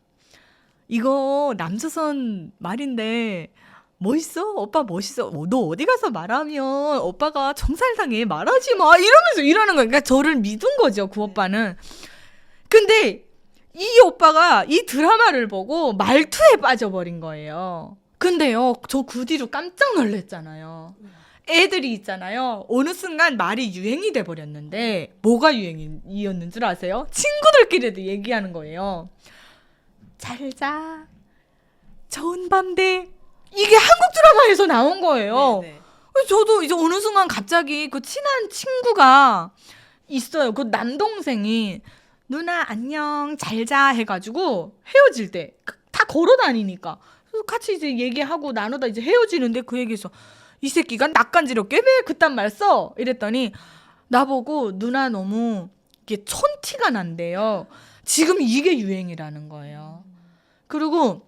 이거 남조선 말인데 멋있어? 오빠 멋있어? 너 어디 가서 말하면 오빠가 정살당해 말하지 마 이러면서 이러는 거예요. 그러니까 저를 믿은 거죠. 그 오빠는. 근데 이 오빠가 이 드라마를 보고 말투에 빠져버린 거예요. 근데요 저 그 뒤로 깜짝 놀랐잖아요. 애들이 있잖아요. 어느 순간 말이 유행이 돼버렸는데 뭐가 유행이었는 줄 아세요? 친구들끼리도 얘기하는 거예요. 잘 자. 좋은 밤 돼. 이게 한국 드라마에서 나온 거예요. 네, 네. 그래서 저도 이제 어느 순간 갑자기 그 친한 친구가 있어요. 그 남동생이 누나 안녕 잘 자 해가지고 헤어질 때 다 걸어 다니니까 그래서 같이 이제 얘기하고 나누다 이제 헤어지는데 그 얘기에서 이 새끼가 낯간지럽게 왜 그딴 말 써? 이랬더니 나보고 누나 너무 이게 촌티가 난대요. 지금 이게 유행이라는 거예요. 그리고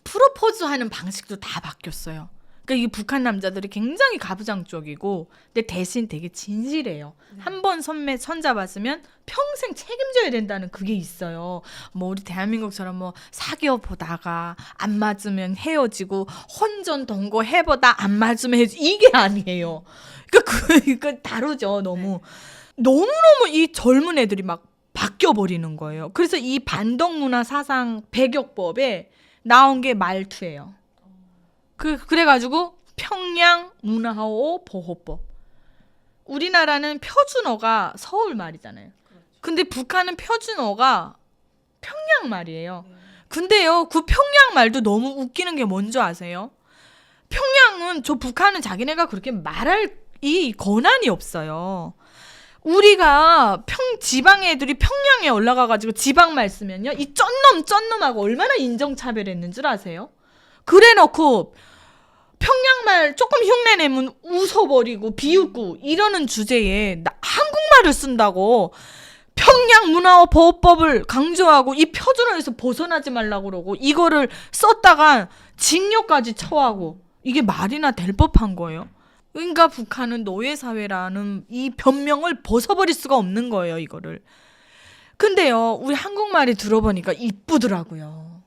프로포즈 하는 방식도 다 바뀌었어요. 그러니까 이게 북한 남자들이 굉장히 가부장적이고 근데 대신 되게 진실해요. 한 번 손잡았으면 평생 책임져야 된다는 그게 있어요. 뭐 우리 대한민국처럼 뭐 사귀어 보다가 안 맞으면 헤어지고 혼전 동거 해보다 안 맞으면 헤어지고 이게 아니에요. 그러니까 다르죠. 너무너무 이 젊은 애들이 막 바뀌어 버리는 거예요. 그래서 이 반동 문화 사상 배격법에 나온 게 말투예요. 그래가지고 평양 문화호 보호법. 우리나라는 표준어가 서울 말이잖아요. 근데 북한은 표준어가 평양 말이에요. 근데요, 그 평양 말도 너무 웃기는 게 뭔지 아세요? 평양은 북한은 자기네가 그렇게 말할 이 권한이 없어요. 우리가 지방 애들이 평양에 올라가가지고 지방말 쓰면요, 이 쩐놈하고 얼마나 인정차별했는 줄 아세요? 그래놓고 평양말 조금 흉내내면 웃어버리고 비웃고 이러는 주제에 한국말을 쓴다고 평양 문화어 보호법을 강조하고 이 표준어에서 벗어나지 말라고 그러고 이거를 썼다가 징역까지 처하고 이게 말이나 될 법한 거예요. 그러니까 북한은 노예사회라는 이 변명을 벗어버릴 수가 없는 거예요, 이거를. 근데요, 우리 한국말이 들어보니까 이쁘더라고요.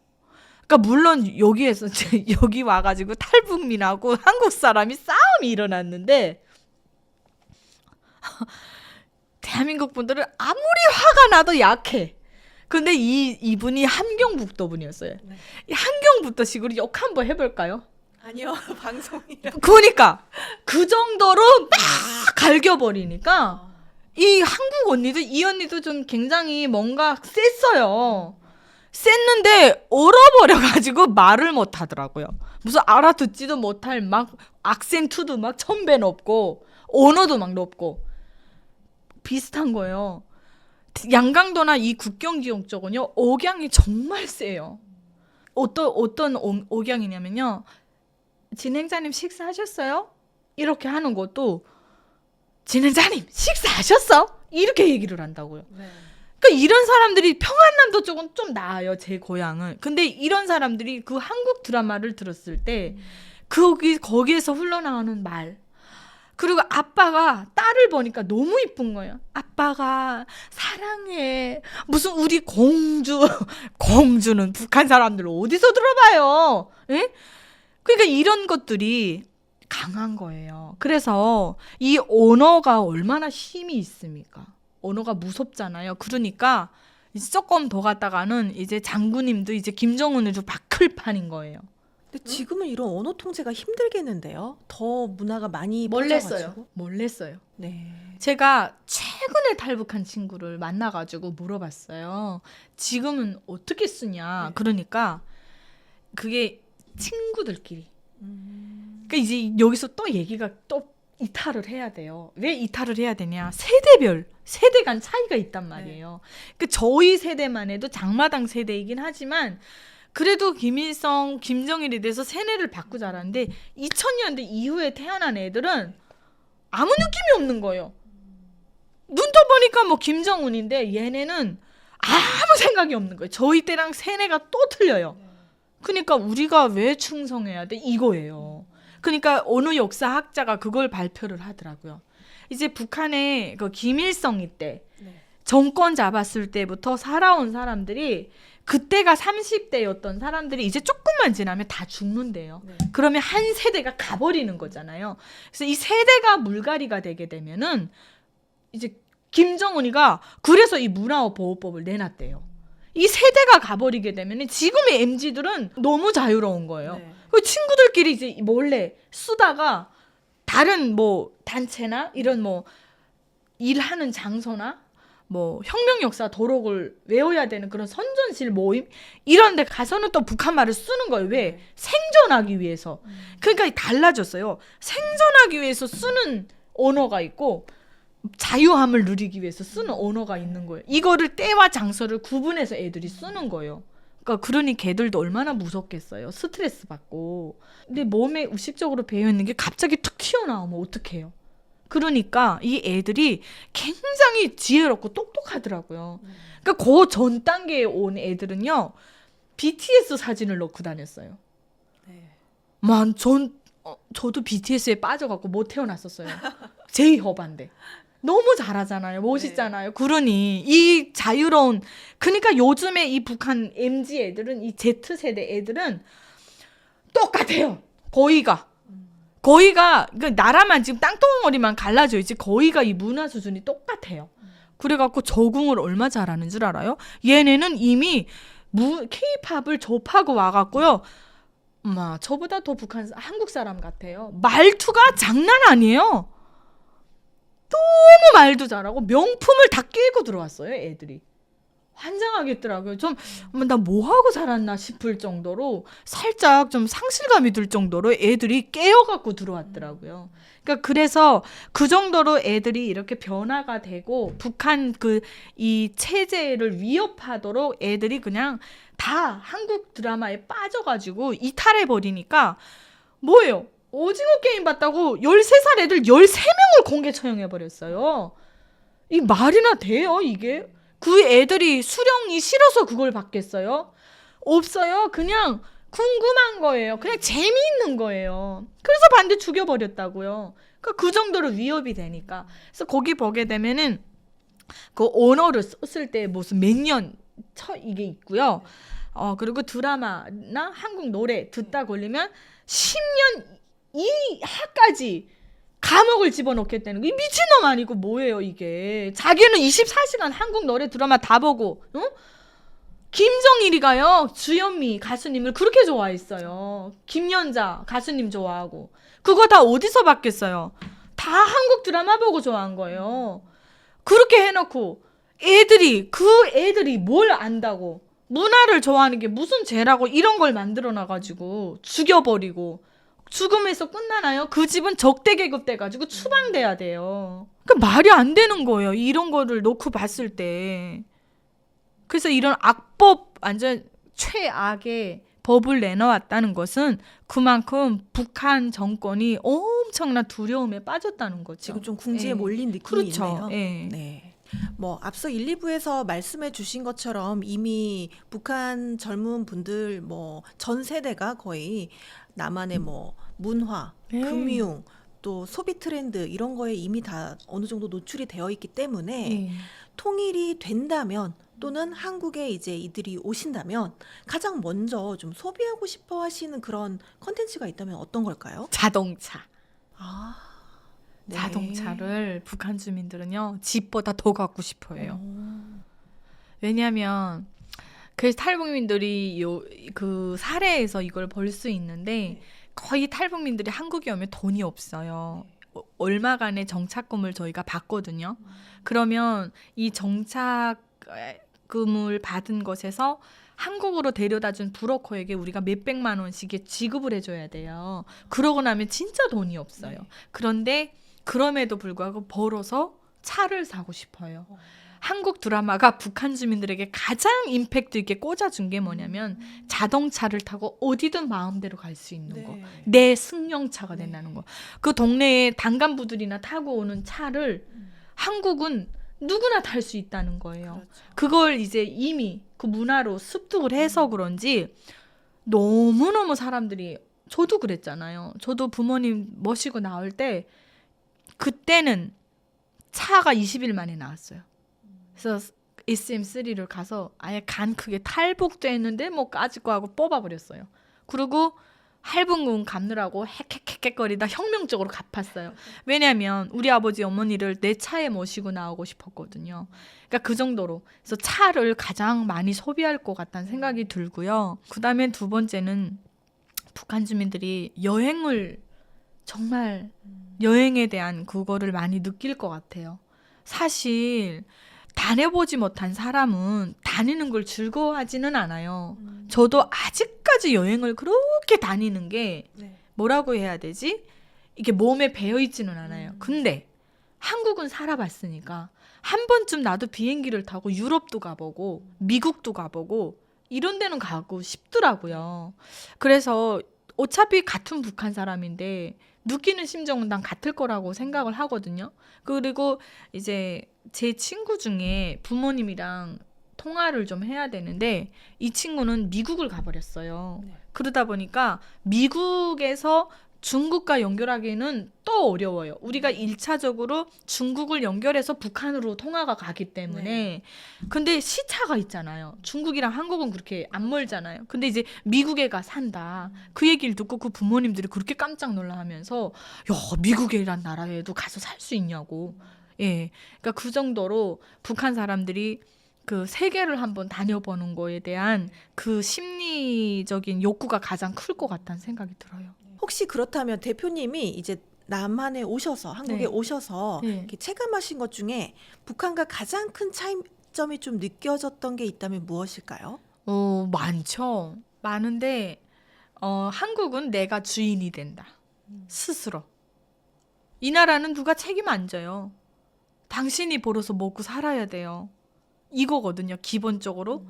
그러니까 물론 여기에서 여기 와가지고 탈북민하고 한국 사람이 싸움이 일어났는데 대한민국 분들은 아무리 화가 나도 약해. 근데 이분이 함경북도 분이었어요. 네. 이 함경북도식으로 욕 한번 해볼까요? 아니요. 방송이라. 그러니까 그 정도로 막 갈겨버리니까 이 한국 언니도 이 언니도 좀 굉장히 뭔가 셌어요. 셌는데 얼어버려가지고 말을 못하더라고요. 무슨 알아듣지도 못할 막 악센트도 막 1000배 높고 언어도 막 높고 비슷한 거예요. 양강도나 이 국경 지역 쪽은요 억양이 정말 세요. 어떤 억양이냐면요. 진행자님 식사하셨어요? 이렇게 하는 것도 진행자님 식사하셨어? 이렇게 얘기를 한다고요. 네. 그러니까 이런 사람들이 평안남도 쪽은 좀 나아요. 제 고향은. 근데 이런 사람들이 그 한국 드라마를 들었을 때 거기에서 흘러나오는 말 그리고 아빠가 딸을 보니까 너무 이쁜 거예요. 아빠가 사랑해. 무슨 우리 공주는 북한 사람들 어디서 들어봐요. 에? 그러니까 이런 것들이 강한 거예요. 그래서 이 언어가 얼마나 힘이 있습니까? 언어가 무섭잖아요. 그러니까 이제 조금 더 갔다가는 이제 장군님도 이제 김정은을 좀 바클판인 거예요. 근데 지금은 이런 언어 통제가 힘들겠는데요. 더 문화가 많이 몰래 퍼져가지고. 써요. 네. 제가 최근에 탈북한 친구를 만나가지고 물어봤어요. 지금은 어떻게 쓰냐. 그러니까 그게 친구들끼리. 그러니까 이제 여기서 또 얘기가 또 이탈을 해야 돼요. 왜 이탈을 해야 되냐? 세대 간 차이가 있단 말이에요. 그 저희 세대만 해도 장마당 세대이긴 하지만 그래도 김일성, 김정일에 대해서 세뇌를 받고 자랐는데 2000년대 이후에 태어난 애들은 아무 느낌이 없는 거예요. 눈 떠보니까 뭐 김정은인데 얘네는 아무 생각이 없는 거예요. 저희 때랑 세뇌가 또 틀려요. 그러니까 우리가 왜 충성해야 돼? 이거예요. 그러니까 어느 역사학자가 그걸 발표를 하더라고요. 이제 북한의 그 김일성이 때 네. 정권 잡았을 때부터 살아온 사람들이 그때가 30대였던 사람들이 이제 조금만 지나면 다 죽는데요. 네. 그러면 한 세대가 가버리는 거잖아요. 그래서 이 세대가 물갈이가 되게 되면은 이제 김정은이가 그래서 이 문화어 보호법을 내놨대요. 이 세대가 가버리게 되면 지금의 MZ들은 너무 자유로운 거예요. 네. 그 친구들끼리 이제 몰래 쓰다가 다른 뭐 단체나 이런 뭐 일하는 장소나 뭐 혁명 역사 도록을 외워야 되는 그런 선전실 모임 이런 데 가서는 또 북한 말을 쓰는 거예요. 왜? 생존하기 위해서. 그러니까 달라졌어요. 생존하기 위해서 쓰는 언어가 있고 자유함을 누리기 위해서 쓰는 언어가 있는 거예요. 이거를 때와 장소를 구분해서 애들이 쓰는 거예요. 그러니까 그러니 걔들도 얼마나 무섭겠어요. 스트레스 받고. 근데 몸에 의식적으로 배어있는 게 갑자기 툭 튀어나오면 어떡해요. 그러니까 이 애들이 굉장히 지혜롭고 똑똑하더라고요. 그러니까 그 전 단계에 온 애들은요. BTS 사진을 넣고 다녔어요. 네. 저도 BTS에 빠져갖고 못 태어났었어요. 제이홉한데. 너무 잘하잖아요. 멋있잖아요. 그러니 이 자유로운 그러니까 요즘에 이 북한 MZ 애들은 이 Z세대 애들은 똑같아요. 거의가 그 나라만 지금 땅덩어리만 갈라져 있지 거의가 이 문화 수준이 똑같아요. 그래갖고 적응을 얼마 잘하는 줄 알아요? 얘네는 이미 K-팝을 접하고 와갖고요. 저보다 더 한국 사람 같아요. 말투가 장난 아니에요. 너무 말도 잘하고 명품을 다 끼고 들어왔어요. 애들이. 환장하겠더라고요. 좀 나 뭐하고 자랐나 싶을 정도로 살짝 좀 상실감이 들 정도로 애들이 깨어갖고 들어왔더라고요. 그러니까 그래서 그 정도로 애들이 이렇게 변화가 되고 북한 이 체제를 위협하도록 애들이 그냥 다 한국 드라마에 빠져가지고 이탈해버리니까 뭐예요? 오징어 게임 봤다고 13살 애들 13명을 공개 처형해버렸어요. 이 말이나 돼요 이게? 그 애들이 수령이 싫어서 그걸 받겠어요? 없어요. 그냥 궁금한 거예요. 그냥 재미있는 거예요. 그래서 반대 죽여버렸다고요. 그러니까 그 정도로 위협이 되니까. 그래서 거기 보게 되면은 그 언어를 썼을 때 무슨 몇 년 이게 있고요. 그리고 드라마나 한국 노래 듣다 걸리면 10년 이하까지 감옥을 집어넣겠다는 거. 이 미친놈 아니고 뭐예요 이게. 자기는 24시간 한국 노래 드라마 다 보고 김정일이가요 주현미 가수님을 그렇게 좋아했어요. 김연자 가수님 좋아하고. 그거 다 어디서 봤겠어요. 다 한국 드라마 보고 좋아한 거예요. 그렇게 해놓고 그 애들이 뭘 안다고, 문화를 좋아하는 게 무슨 죄라고 이런 걸 만들어놔가지고 죽여버리고. 죽음에서 끝나나요? 그 집은 적대 계급돼가지고 추방돼야 돼요. 그러니까 말이 안 되는 거예요. 이런 거를 놓고 봤을 때. 그래서 이런 악법, 완전 최악의 법을 내놓았다는 것은 그만큼 북한 정권이 엄청난 두려움에 빠졌다는 거죠. 지금 좀 궁지에 예. 몰린 느낌이 그렇죠. 있네요. 예. 네. 뭐 앞서 1, 2부에서 말씀해 주신 것처럼 이미 북한 젊은 분들 뭐 전 세대가 거의 남한의 뭐 문화, 네. 금융, 또 소비 트렌드 이런 거에 이미 다 어느 정도 노출이 되어 있기 때문에 예. 통일이 된다면 또는 한국에 이제 이들이 오신다면 가장 먼저 좀 소비하고 싶어 하시는 그런 컨텐츠가 있다면 어떤 걸까요? 자동차. 아, 네. 자동차를 북한 주민들은요 집보다 더 갖고 싶어해요. 어. 왜냐하면 그래서 탈북민들이 그 사례에서 이걸 볼 수 있는데 거의 탈북민들이 한국에 오면 돈이 없어요. 얼마간의 정착금을 저희가 받거든요. 그러면 이 정착금을 받은 것에서 한국으로 데려다준 브로커에게 우리가 몇백만 원씩 지급을 해줘야 돼요. 그러고 나면 진짜 돈이 없어요. 그런데 그럼에도 불구하고 벌어서 차를 사고 싶어요. 한국 드라마가 북한 주민들에게 가장 임팩트 있게 꽂아준 게 뭐냐면 자동차를 타고 어디든 마음대로 갈 수 있는 거. 내 승용차가 된다는 거. 그 동네에 단간부들이나 타고 오는 차를 한국은 누구나 탈 수 있다는 거예요. 그렇죠. 그걸 이제 이미 그 문화로 습득을 해서 그런지 너무너무 사람들이, 저도 그랬잖아요. 저도 부모님 모시고 나올 때 그때는 차가 20일 만에 나왔어요. 그래서 SM3를 가서 아예 간 크게 탈북도 했는데 뭐 까짓거 하고 뽑아버렸어요. 그리고 할부금 갚느라고 헥헥헥거리다 혁명적으로 갚았어요. 왜냐하면 우리 아버지 어머니를 내 차에 모시고 나오고 싶었거든요. 그러니까 그 정도로. 그래서 차를 가장 많이 소비할 것 같다는 생각이 들고요. 그 다음에 두 번째는 북한 주민들이 여행을 정말 여행에 대한 그거를 많이 느낄 것 같아요. 사실 다녀보지 못한 사람은 다니는 걸 즐거워하지는 않아요. 저도 아직까지 여행을 그렇게 다니는 게 네. 뭐라고 해야 되지? 이게 몸에 배어있지는 않아요. 근데 한국은 살아봤으니까 한 번쯤 나도 비행기를 타고 유럽도 가보고 미국도 가보고 이런 데는 가고 싶더라고요. 그래서 어차피 같은 북한 사람인데 느끼는 심정은 난 같을 거라고 생각을 하거든요. 그리고 이제 제 친구 중에 부모님이랑 통화를 좀 해야 되는데 이 친구는 미국을 가버렸어요. 네. 그러다 보니까 미국에서 중국과 연결하기는 또 어려워요. 우리가 1차적으로 중국을 연결해서 북한으로 통화가 가기 때문에. 근데 시차가 있잖아요. 중국이랑 한국은 그렇게 안 멀잖아요. 근데 이제 미국에 가 산다. 그 얘기를 듣고 그 부모님들이 그렇게 깜짝 놀라하면서 야, 미국이란 나라에도 가서 살 수 있냐고. 예. 그러니까 그 정도로 북한 사람들이 그 세계를 한번 다녀보는 거에 대한 그 심리적인 욕구가 가장 클 것 같다는 생각이 들어요. 혹시 그렇다면 대표님이 이제 남한에 오셔서 한국에 네. 오셔서 네. 이렇게 체감하신 것 중에 북한과 가장 큰 차이점이 좀 느껴졌던 게 있다면 무엇일까요? 많죠. 많은데 한국은 내가 주인이 된다. 스스로. 이 나라는 누가 책임 안 져요. 당신이 벌어서 먹고 살아야 돼요. 이거거든요, 기본적으로.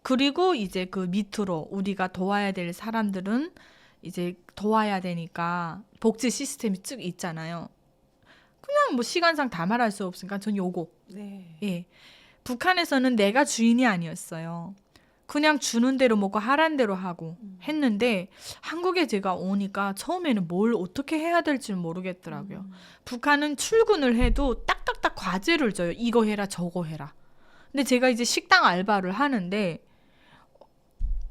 그리고 이제 그 밑으로 우리가 도와야 될 사람들은 이제 도와야 되니까 복지 시스템이 쭉 있잖아요. 그냥 뭐 시간상 다 말할 수 없으니까 전 요거. 네. 예. 북한에서는 내가 주인이 아니었어요. 그냥 주는 대로 먹고 하란 대로 하고 했는데 한국에 제가 오니까 처음에는 뭘 어떻게 해야 될지 모르겠더라고요. 북한은 출근을 해도 딱딱딱 과제를 줘요. 이거 해라 저거 해라. 근데 제가 이제 식당 알바를 하는데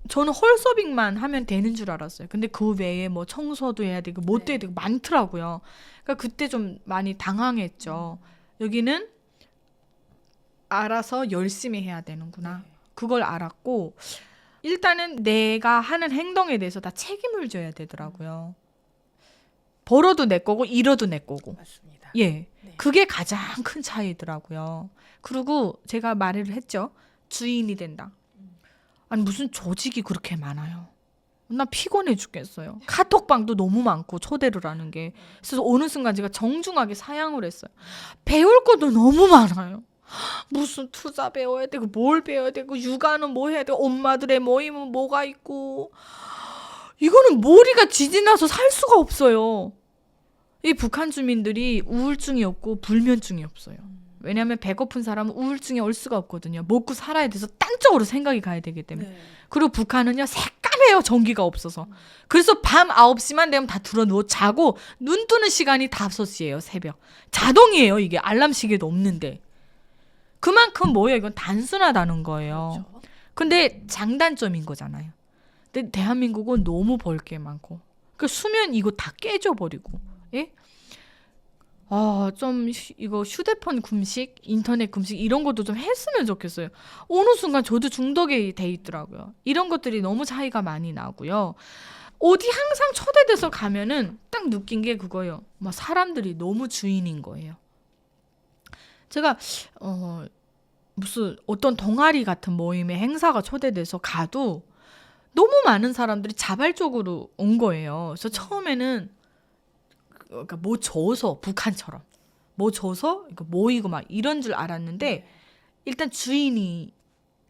저는 홀서빙만 하면 되는 줄 알았어요. 근데 그 외에 뭐 청소도 해야 되고 뭣도 해야 되고 많더라고요. 그러니까 그때 좀 많이 당황했죠. 여기는 알아서 열심히 해야 되는구나. 그걸 알았고 일단은 내가 하는 행동에 대해서 다 책임을 져야 되더라고요. 벌어도 내 거고 잃어도 내 거고. 맞습니다. 예. 네. 그게 가장 큰 차이더라고요. 그리고 제가 말을 했죠. 주인이 된다. 아니 무슨 조직이 그렇게 많아요. 나 피곤해 죽겠어요. 카톡방도 너무 많고 초대를 하는 게. 그래서 어느 순간 제가 정중하게 사양을 했어요. 배울 것도 너무 많아요. 무슨 투자 배워야 되고 뭘 배워야 되고 육아는 뭐 해야 되고 엄마들의 모임은 뭐가 있고 이거는 머리가 지지나서 살 수가 없어요. 이 북한 주민들이 우울증이 없고 불면증이 없어요. 왜냐하면 배고픈 사람은 우울증이 올 수가 없거든요. 먹고 살아야 돼서 딴 쪽으로 생각이 가야 되기 때문에. 네. 그리고 북한은요 새까매요. 전기가 없어서. 그래서 밤 9시만 되면 다 들어 누워 자고 눈 뜨는 시간이 5시예요. 새벽. 자동이에요. 이게 알람 시계도 없는데. 그만큼 뭐예요? 이건 단순하다는 거예요. 그렇죠. 근데 장단점인 거잖아요. 근데 대한민국은 너무 벌 게 많고. 그 수면 이거 다 깨져버리고. 예? 좀 이거 휴대폰 금식, 인터넷 금식 이런 것도 좀 했으면 좋겠어요. 어느 순간 저도 중독이 돼 있더라고요. 이런 것들이 너무 차이가 많이 나고요. 어디 항상 초대돼서 가면은 딱 느낀 게 그거예요. 막 사람들이 너무 주인인 거예요. 제가 무슨 어떤 동아리 같은 모임에 행사가 초대돼서 가도 너무 많은 사람들이 자발적으로 온 거예요. 그래서 처음에는 그러니까 뭐 줘서 북한처럼 뭐 줘서 이거 모이고 막 이런 줄 알았는데 일단 주인이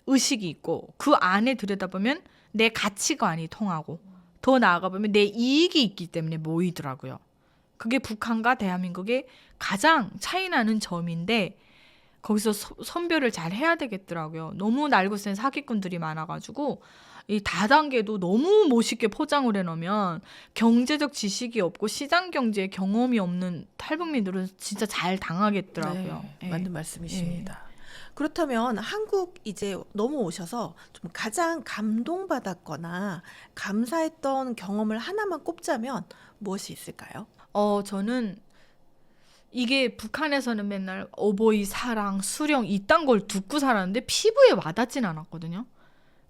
의식이 있고 그 안에 들여다보면 내 가치관이 통하고 더 나아가 보면 내 이익이 있기 때문에 모이더라고요. 그게 북한과 대한민국의 가장 차이나는 점인데 거기서 선별을 잘 해야 되겠더라고요. 너무 날고센 사기꾼들이 많아가지고 이 다단계도 너무 멋있게 포장을 해놓으면 경제적 지식이 없고 시장 경제에 경험이 없는 탈북민들은 진짜 잘 당하겠더라고요. 네, 예. 맞는 말씀이십니다. 그렇다면 한국 이제 넘어오셔서 좀 가장 감동받았거나 감사했던 경험을 하나만 꼽자면 무엇이 있을까요? 저는 이게 북한에서는 맨날 어버이 사랑, 수령 이딴 걸 듣고 살았는데 피부에 와닿진 않았거든요.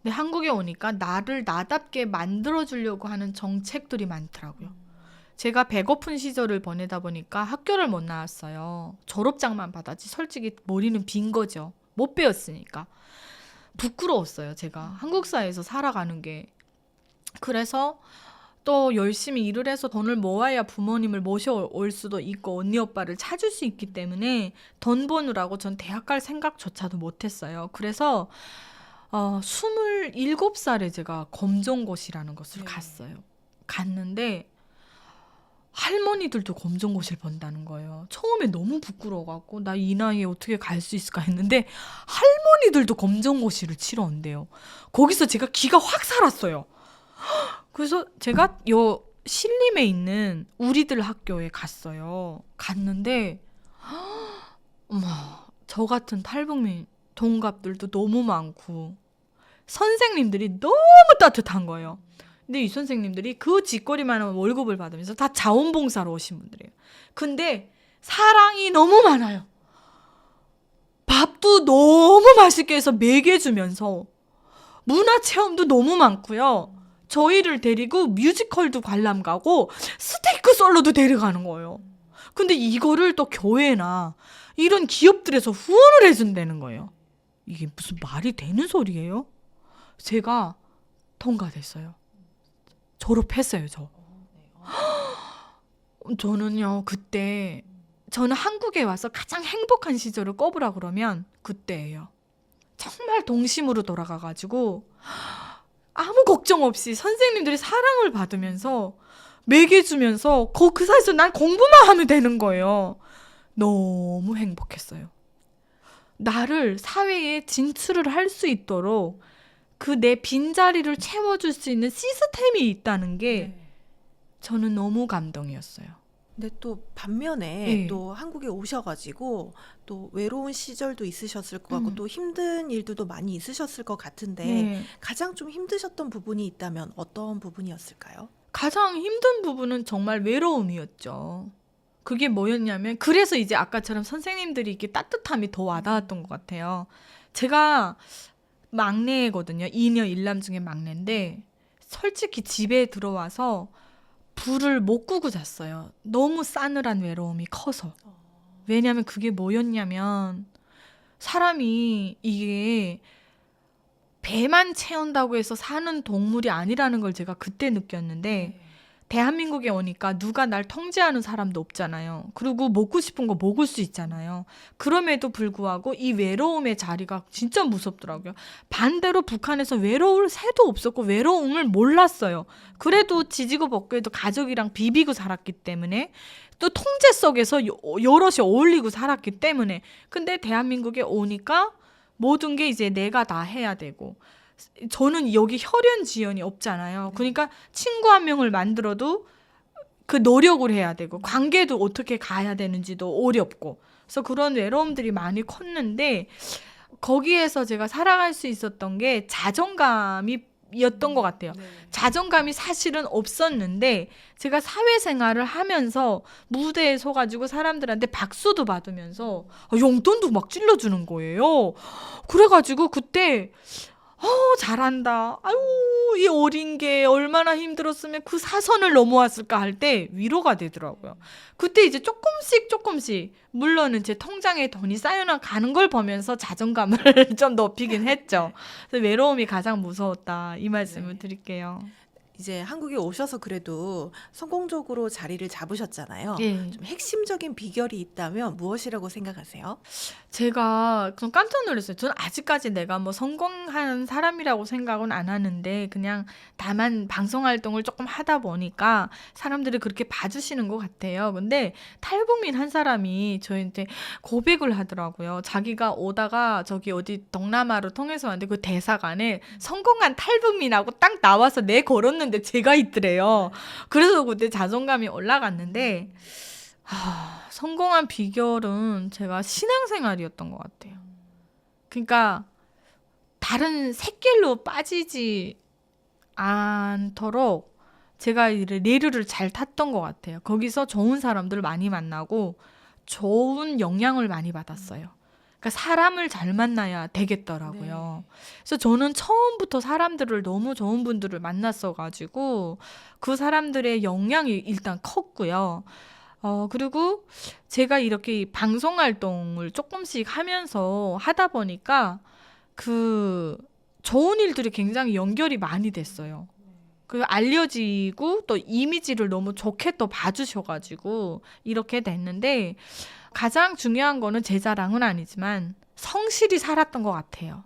근데 한국에 오니까 나를 나답게 만들어주려고 하는 정책들이 많더라고요. 제가 배고픈 시절을 보내다 보니까 학교를 못 나왔어요. 졸업장만 받았지 솔직히 머리는 빈 거죠. 못 배웠으니까. 부끄러웠어요. 제가 한국 사회에서 살아가는 게. 그래서 또 열심히 일을 해서 돈을 모아야 부모님을 모셔올 수도 있고 언니 오빠를 찾을 수 있기 때문에 돈 버느라고 전 대학 갈 생각조차도 못했어요. 그래서 27살에 제가 검정고시라는 것을 갔어요. 갔는데 할머니들도 검정고시를 본다는 거예요. 처음에 너무 부끄러워갖고 나 이 나이에 어떻게 갈 수 있을까 했는데 할머니들도 검정고시를 치러 온대요. 거기서 제가 기가 확 살았어요. 그래서 제가 요 신림에 있는 우리들 학교에 갔어요. 갔는데 어머, 저 같은 탈북민 동갑들도 너무 많고 선생님들이 너무 따뜻한 거예요. 근데 이 선생님들이 그 쥐꼬리만한 월급을 받으면서 다 자원봉사로 오신 분들이에요. 근데 사랑이 너무 많아요. 밥도 너무 맛있게 해서 먹여주면서 문화체험도 너무 많고요. 저희를 데리고 뮤지컬도 관람 가고 스테이크 썰러도 데려가는 거예요. 근데 이거를 또 교회나 이런 기업들에서 후원을 해준다는 거예요. 이게 무슨 말이 되는 소리예요? 제가 통과됐어요. 졸업했어요, 저. 저는요, 그때 저는 한국에 와서 가장 행복한 시절을 꼽으라 그러면 그때예요. 정말 동심으로 돌아가가지고 아무 걱정 없이 선생님들이 사랑을 받으면서 먹여주면서 그 사이에서 난 공부만 하면 되는 거예요. 너무 행복했어요. 나를 사회에 진출을 할 수 있도록 그 내 빈자리를 채워줄 수 있는 시스템이 있다는 게 저는 너무 감동이었어요. 근데 또 반면에 예. 또 한국에 오셔가지고 또 외로운 시절도 있으셨을 것 같고 음. 또 힘든 일들도 많이 있으셨을 것 같은데 네. 가장 좀 힘드셨던 부분이 있다면 어떤 부분이었을까요? 가장 힘든 부분은 정말 외로움이었죠. 그게 뭐였냐면 그래서 이제 아까처럼 선생님들이 이게 따뜻함이 더 와닿았던 것 같아요. 제가 막내거든요. 2녀 1남 중에 막내인데 솔직히 집에 들어와서 불을 못 끄고 잤어요. 너무 싸늘한 외로움이 커서. 왜냐면 그게 뭐였냐면 사람이 이게 배만 채운다고 해서 사는 동물이 아니라는 걸 제가 그때 느꼈는데 대한민국에 오니까 누가 날 통제하는 사람도 없잖아요. 그리고 먹고 싶은 거 먹을 수 있잖아요. 그럼에도 불구하고 이 외로움의 자리가 진짜 무섭더라고요. 반대로 북한에서 외로울 새도 없었고 외로움을 몰랐어요. 그래도 지지고 볶고해도 가족이랑 비비고 살았기 때문에 또 통제 속에서 여럿이 어울리고 살았기 때문에 근데 대한민국에 오니까 모든 게 이제 내가 다 해야 되고 저는 여기 혈연 지연이 없잖아요. 그러니까 친구 한 명을 만들어도 그 노력을 해야 되고 관계도 어떻게 가야 되는지도 어렵고 그래서 그런 외로움들이 많이 컸는데 거기에서 제가 살아갈 수 있었던 게 자존감이었던 것 같아요. 자존감이 사실은 없었는데 제가 사회생활을 하면서 무대에 서가지고 사람들한테 박수도 받으면서 용돈도 막 찔러주는 거예요. 그래가지고 그때 잘한다. 아유, 이 어린 게 얼마나 힘들었으면 그 사선을 넘어왔을까 할 때 위로가 되더라고요. 그때 이제 조금씩 물론은 제 통장에 돈이 쌓여나가는 걸 보면서 자존감을 좀 높이긴 했죠. 그래서 외로움이 가장 무서웠다. 이 말씀을 드릴게요. 이제 한국에 오셔서 그래도 성공적으로 자리를 잡으셨잖아요. 예. 좀 핵심적인 비결이 있다면 무엇이라고 생각하세요? 제가 좀 깜짝 놀랐어요. 저는 아직까지 내가 뭐 성공한 사람이라고 생각은 안 하는데 그냥 다만 방송 활동을 조금 하다 보니까 사람들이 그렇게 봐주시는 것 같아요. 근데 탈북민 한 사람이 저한테 고백을 하더라고요. 자기가 오다가 저기 어디 동남아로 통해서 왔는데 그 대사관에 성공한 탈북민하고 딱 나와서 내 걸었는데 제가 있더래요. 그래서 그때 자존감이 올라갔는데 성공한 비결은 제가 신앙생활이었던 것 같아요. 그러니까 다른 샛길로 빠지지 않도록 제가 레르를 잘 탔던 것 같아요. 거기서 좋은 사람들 많이 만나고 좋은 영향을 많이 받았어요. 그러니까 사람을 잘 만나야 되겠더라고요. 그래서 저는 처음부터 사람들을 너무 좋은 분들을 만났어가지고 그 사람들의 영향이 일단 컸고요. 그리고 제가 이렇게 방송 활동을 조금씩 하면서 하다 보니까 그 좋은 일들이 굉장히 연결이 많이 됐어요. 그 알려지고 또 이미지를 너무 좋게 또 봐주셔가지고 이렇게 됐는데 가장 중요한 거는 제 자랑은 아니지만 성실히 살았던 것 같아요.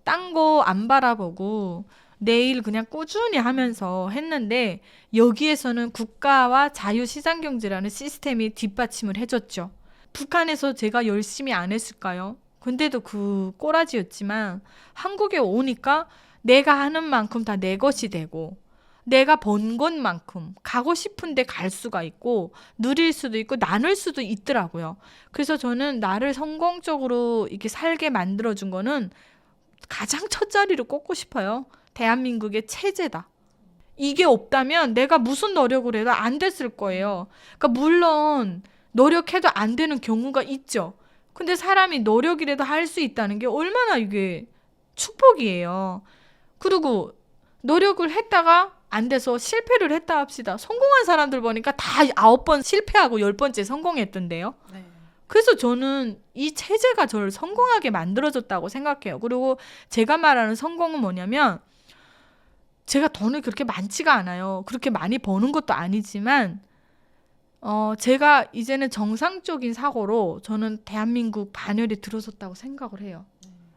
딴 거 안 바라보고 내일 그냥 꾸준히 하면서 했는데 여기에서는 국가와 자유시장경제라는 시스템이 뒷받침을 해줬죠. 북한에서 제가 열심히 안 했을까요? 근데도 그 꼬라지였지만 한국에 오니까 내가 하는 만큼 다 내 것이 되고 내가 번 것만큼 가고 싶은데 갈 수가 있고 누릴 수도 있고 나눌 수도 있더라고요. 그래서 저는 나를 성공적으로 이렇게 살게 만들어준 거는 가장 첫 자리를 꼽고 싶어요. 대한민국의 체제다. 이게 없다면 내가 무슨 노력을 해도 안 됐을 거예요. 그러니까 물론 노력해도 안 되는 경우가 있죠. 근데 사람이 노력이라도 할 수 있다는 게 얼마나 이게 축복이에요. 그리고 노력을 했다가 안 돼서 실패를 했다 합시다. 성공한 사람들 보니까 다 9번 실패하고 10번째 성공했던데요. 그래서 저는 이 체제가 저를 성공하게 만들어줬다고 생각해요. 그리고 제가 말하는 성공은 뭐냐면 제가 돈이 그렇게 많지가 않아요. 그렇게 많이 버는 것도 아니지만 제가 이제는 정상적인 사고로 저는 대한민국 반열에 들어섰다고 생각을 해요.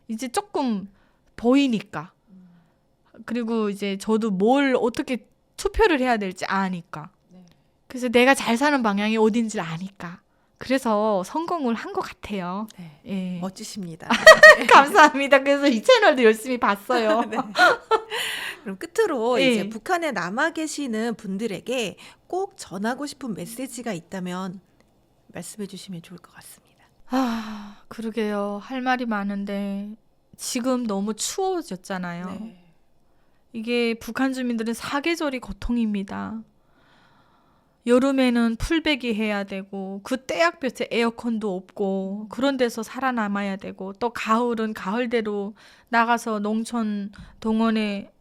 이제 조금 보이니까. 그리고 이제 저도 뭘 어떻게 투표를 해야 될지 아니까. 그래서 내가 잘 사는 방향이 어딘지를 아니까. 그래서 성공을 한 것 같아요. 네. 예. 멋지십니다. 감사합니다. 그래서 이 채널도 열심히 봤어요. 네. 그럼 끝으로 예. 이제 북한에 남아 계시는 분들에게 꼭 전하고 싶은 메시지가 있다면 말씀해 주시면 좋을 것 같습니다. 아, 그러게요. 할 말이 많은데 지금 너무 추워졌잖아요. 네. 이게 북한 주민들은 사계절이 고통입니다. 여름에는 풀베기 해야 되고 그 떼약볕에 에어컨도 없고 그런 데서 살아남아야 되고 또 가을은 가을대로 나가서 농촌 동원에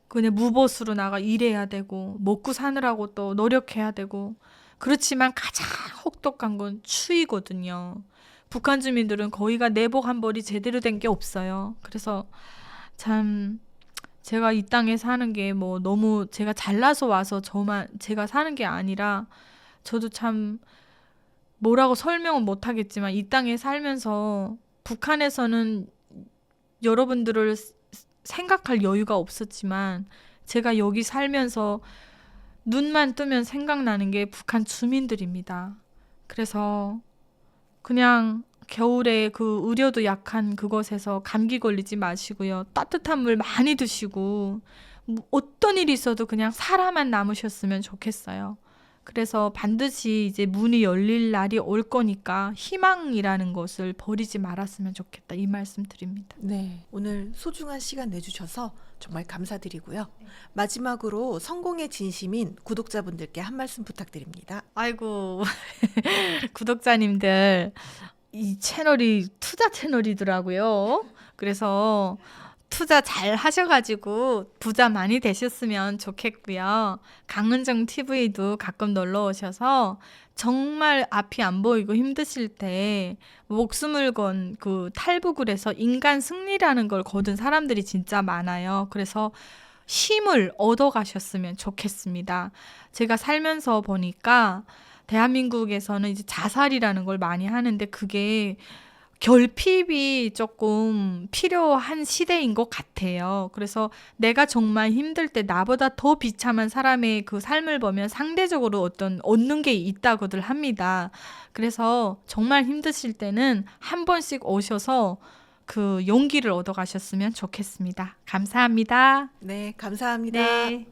그냥 무보수로 나가 일해야 되고 먹고 사느라고 또 노력해야 되고 그렇지만 가장 혹독한 건 추위거든요. 북한 주민들은 거기가 내복 한 벌이 제대로 된 게 없어요. 그래서 참 제가 이 땅에 사는 게 뭐 너무 제가 잘나서 와서 제가 사는 게 아니라 저도 참 뭐라고 설명은 못 하겠지만 이 땅에 살면서 북한에서는 여러분들을 생각할 여유가 없었지만 제가 여기 살면서 눈만 뜨면 생각나는 게 북한 주민들입니다. 그래서 그냥 겨울에 그 의료도 약한 그곳에서 감기 걸리지 마시고요. 따뜻한 물 많이 드시고 어떤 일이 있어도 그냥 살아만 남으셨으면 좋겠어요. 그래서 반드시 이제 문이 열릴 날이 올 거니까 희망이라는 것을 버리지 말았으면 좋겠다. 이 말씀 드립니다. 네. 오늘 소중한 시간 내주셔서 정말 감사드리고요. 마지막으로 성공의 진심인 구독자분들께 한 말씀 부탁드립니다. 아이고 구독자님들 이 채널이 투자 채널이더라고요. 그래서 투자 잘 하셔가지고 부자 많이 되셨으면 좋겠고요. 강은정 TV도 가끔 놀러 오셔서 정말 앞이 안 보이고 힘드실 때 목숨을 건 그 탈북을 해서 인간 승리라는 걸 거둔 사람들이 진짜 많아요. 그래서 힘을 얻어 가셨으면 좋겠습니다. 제가 살면서 보니까 대한민국에서는 이제 자살이라는 걸 많이 하는데 그게 결핍이 조금 필요한 시대인 것 같아요. 그래서 내가 정말 힘들 때 나보다 더 비참한 사람의 그 삶을 보면 상대적으로 어떤 얻는 게 있다고들 합니다. 그래서 정말 힘드실 때는 한 번씩 오셔서 그 용기를 얻어 가셨으면 좋겠습니다. 감사합니다. 네, 감사합니다. 네.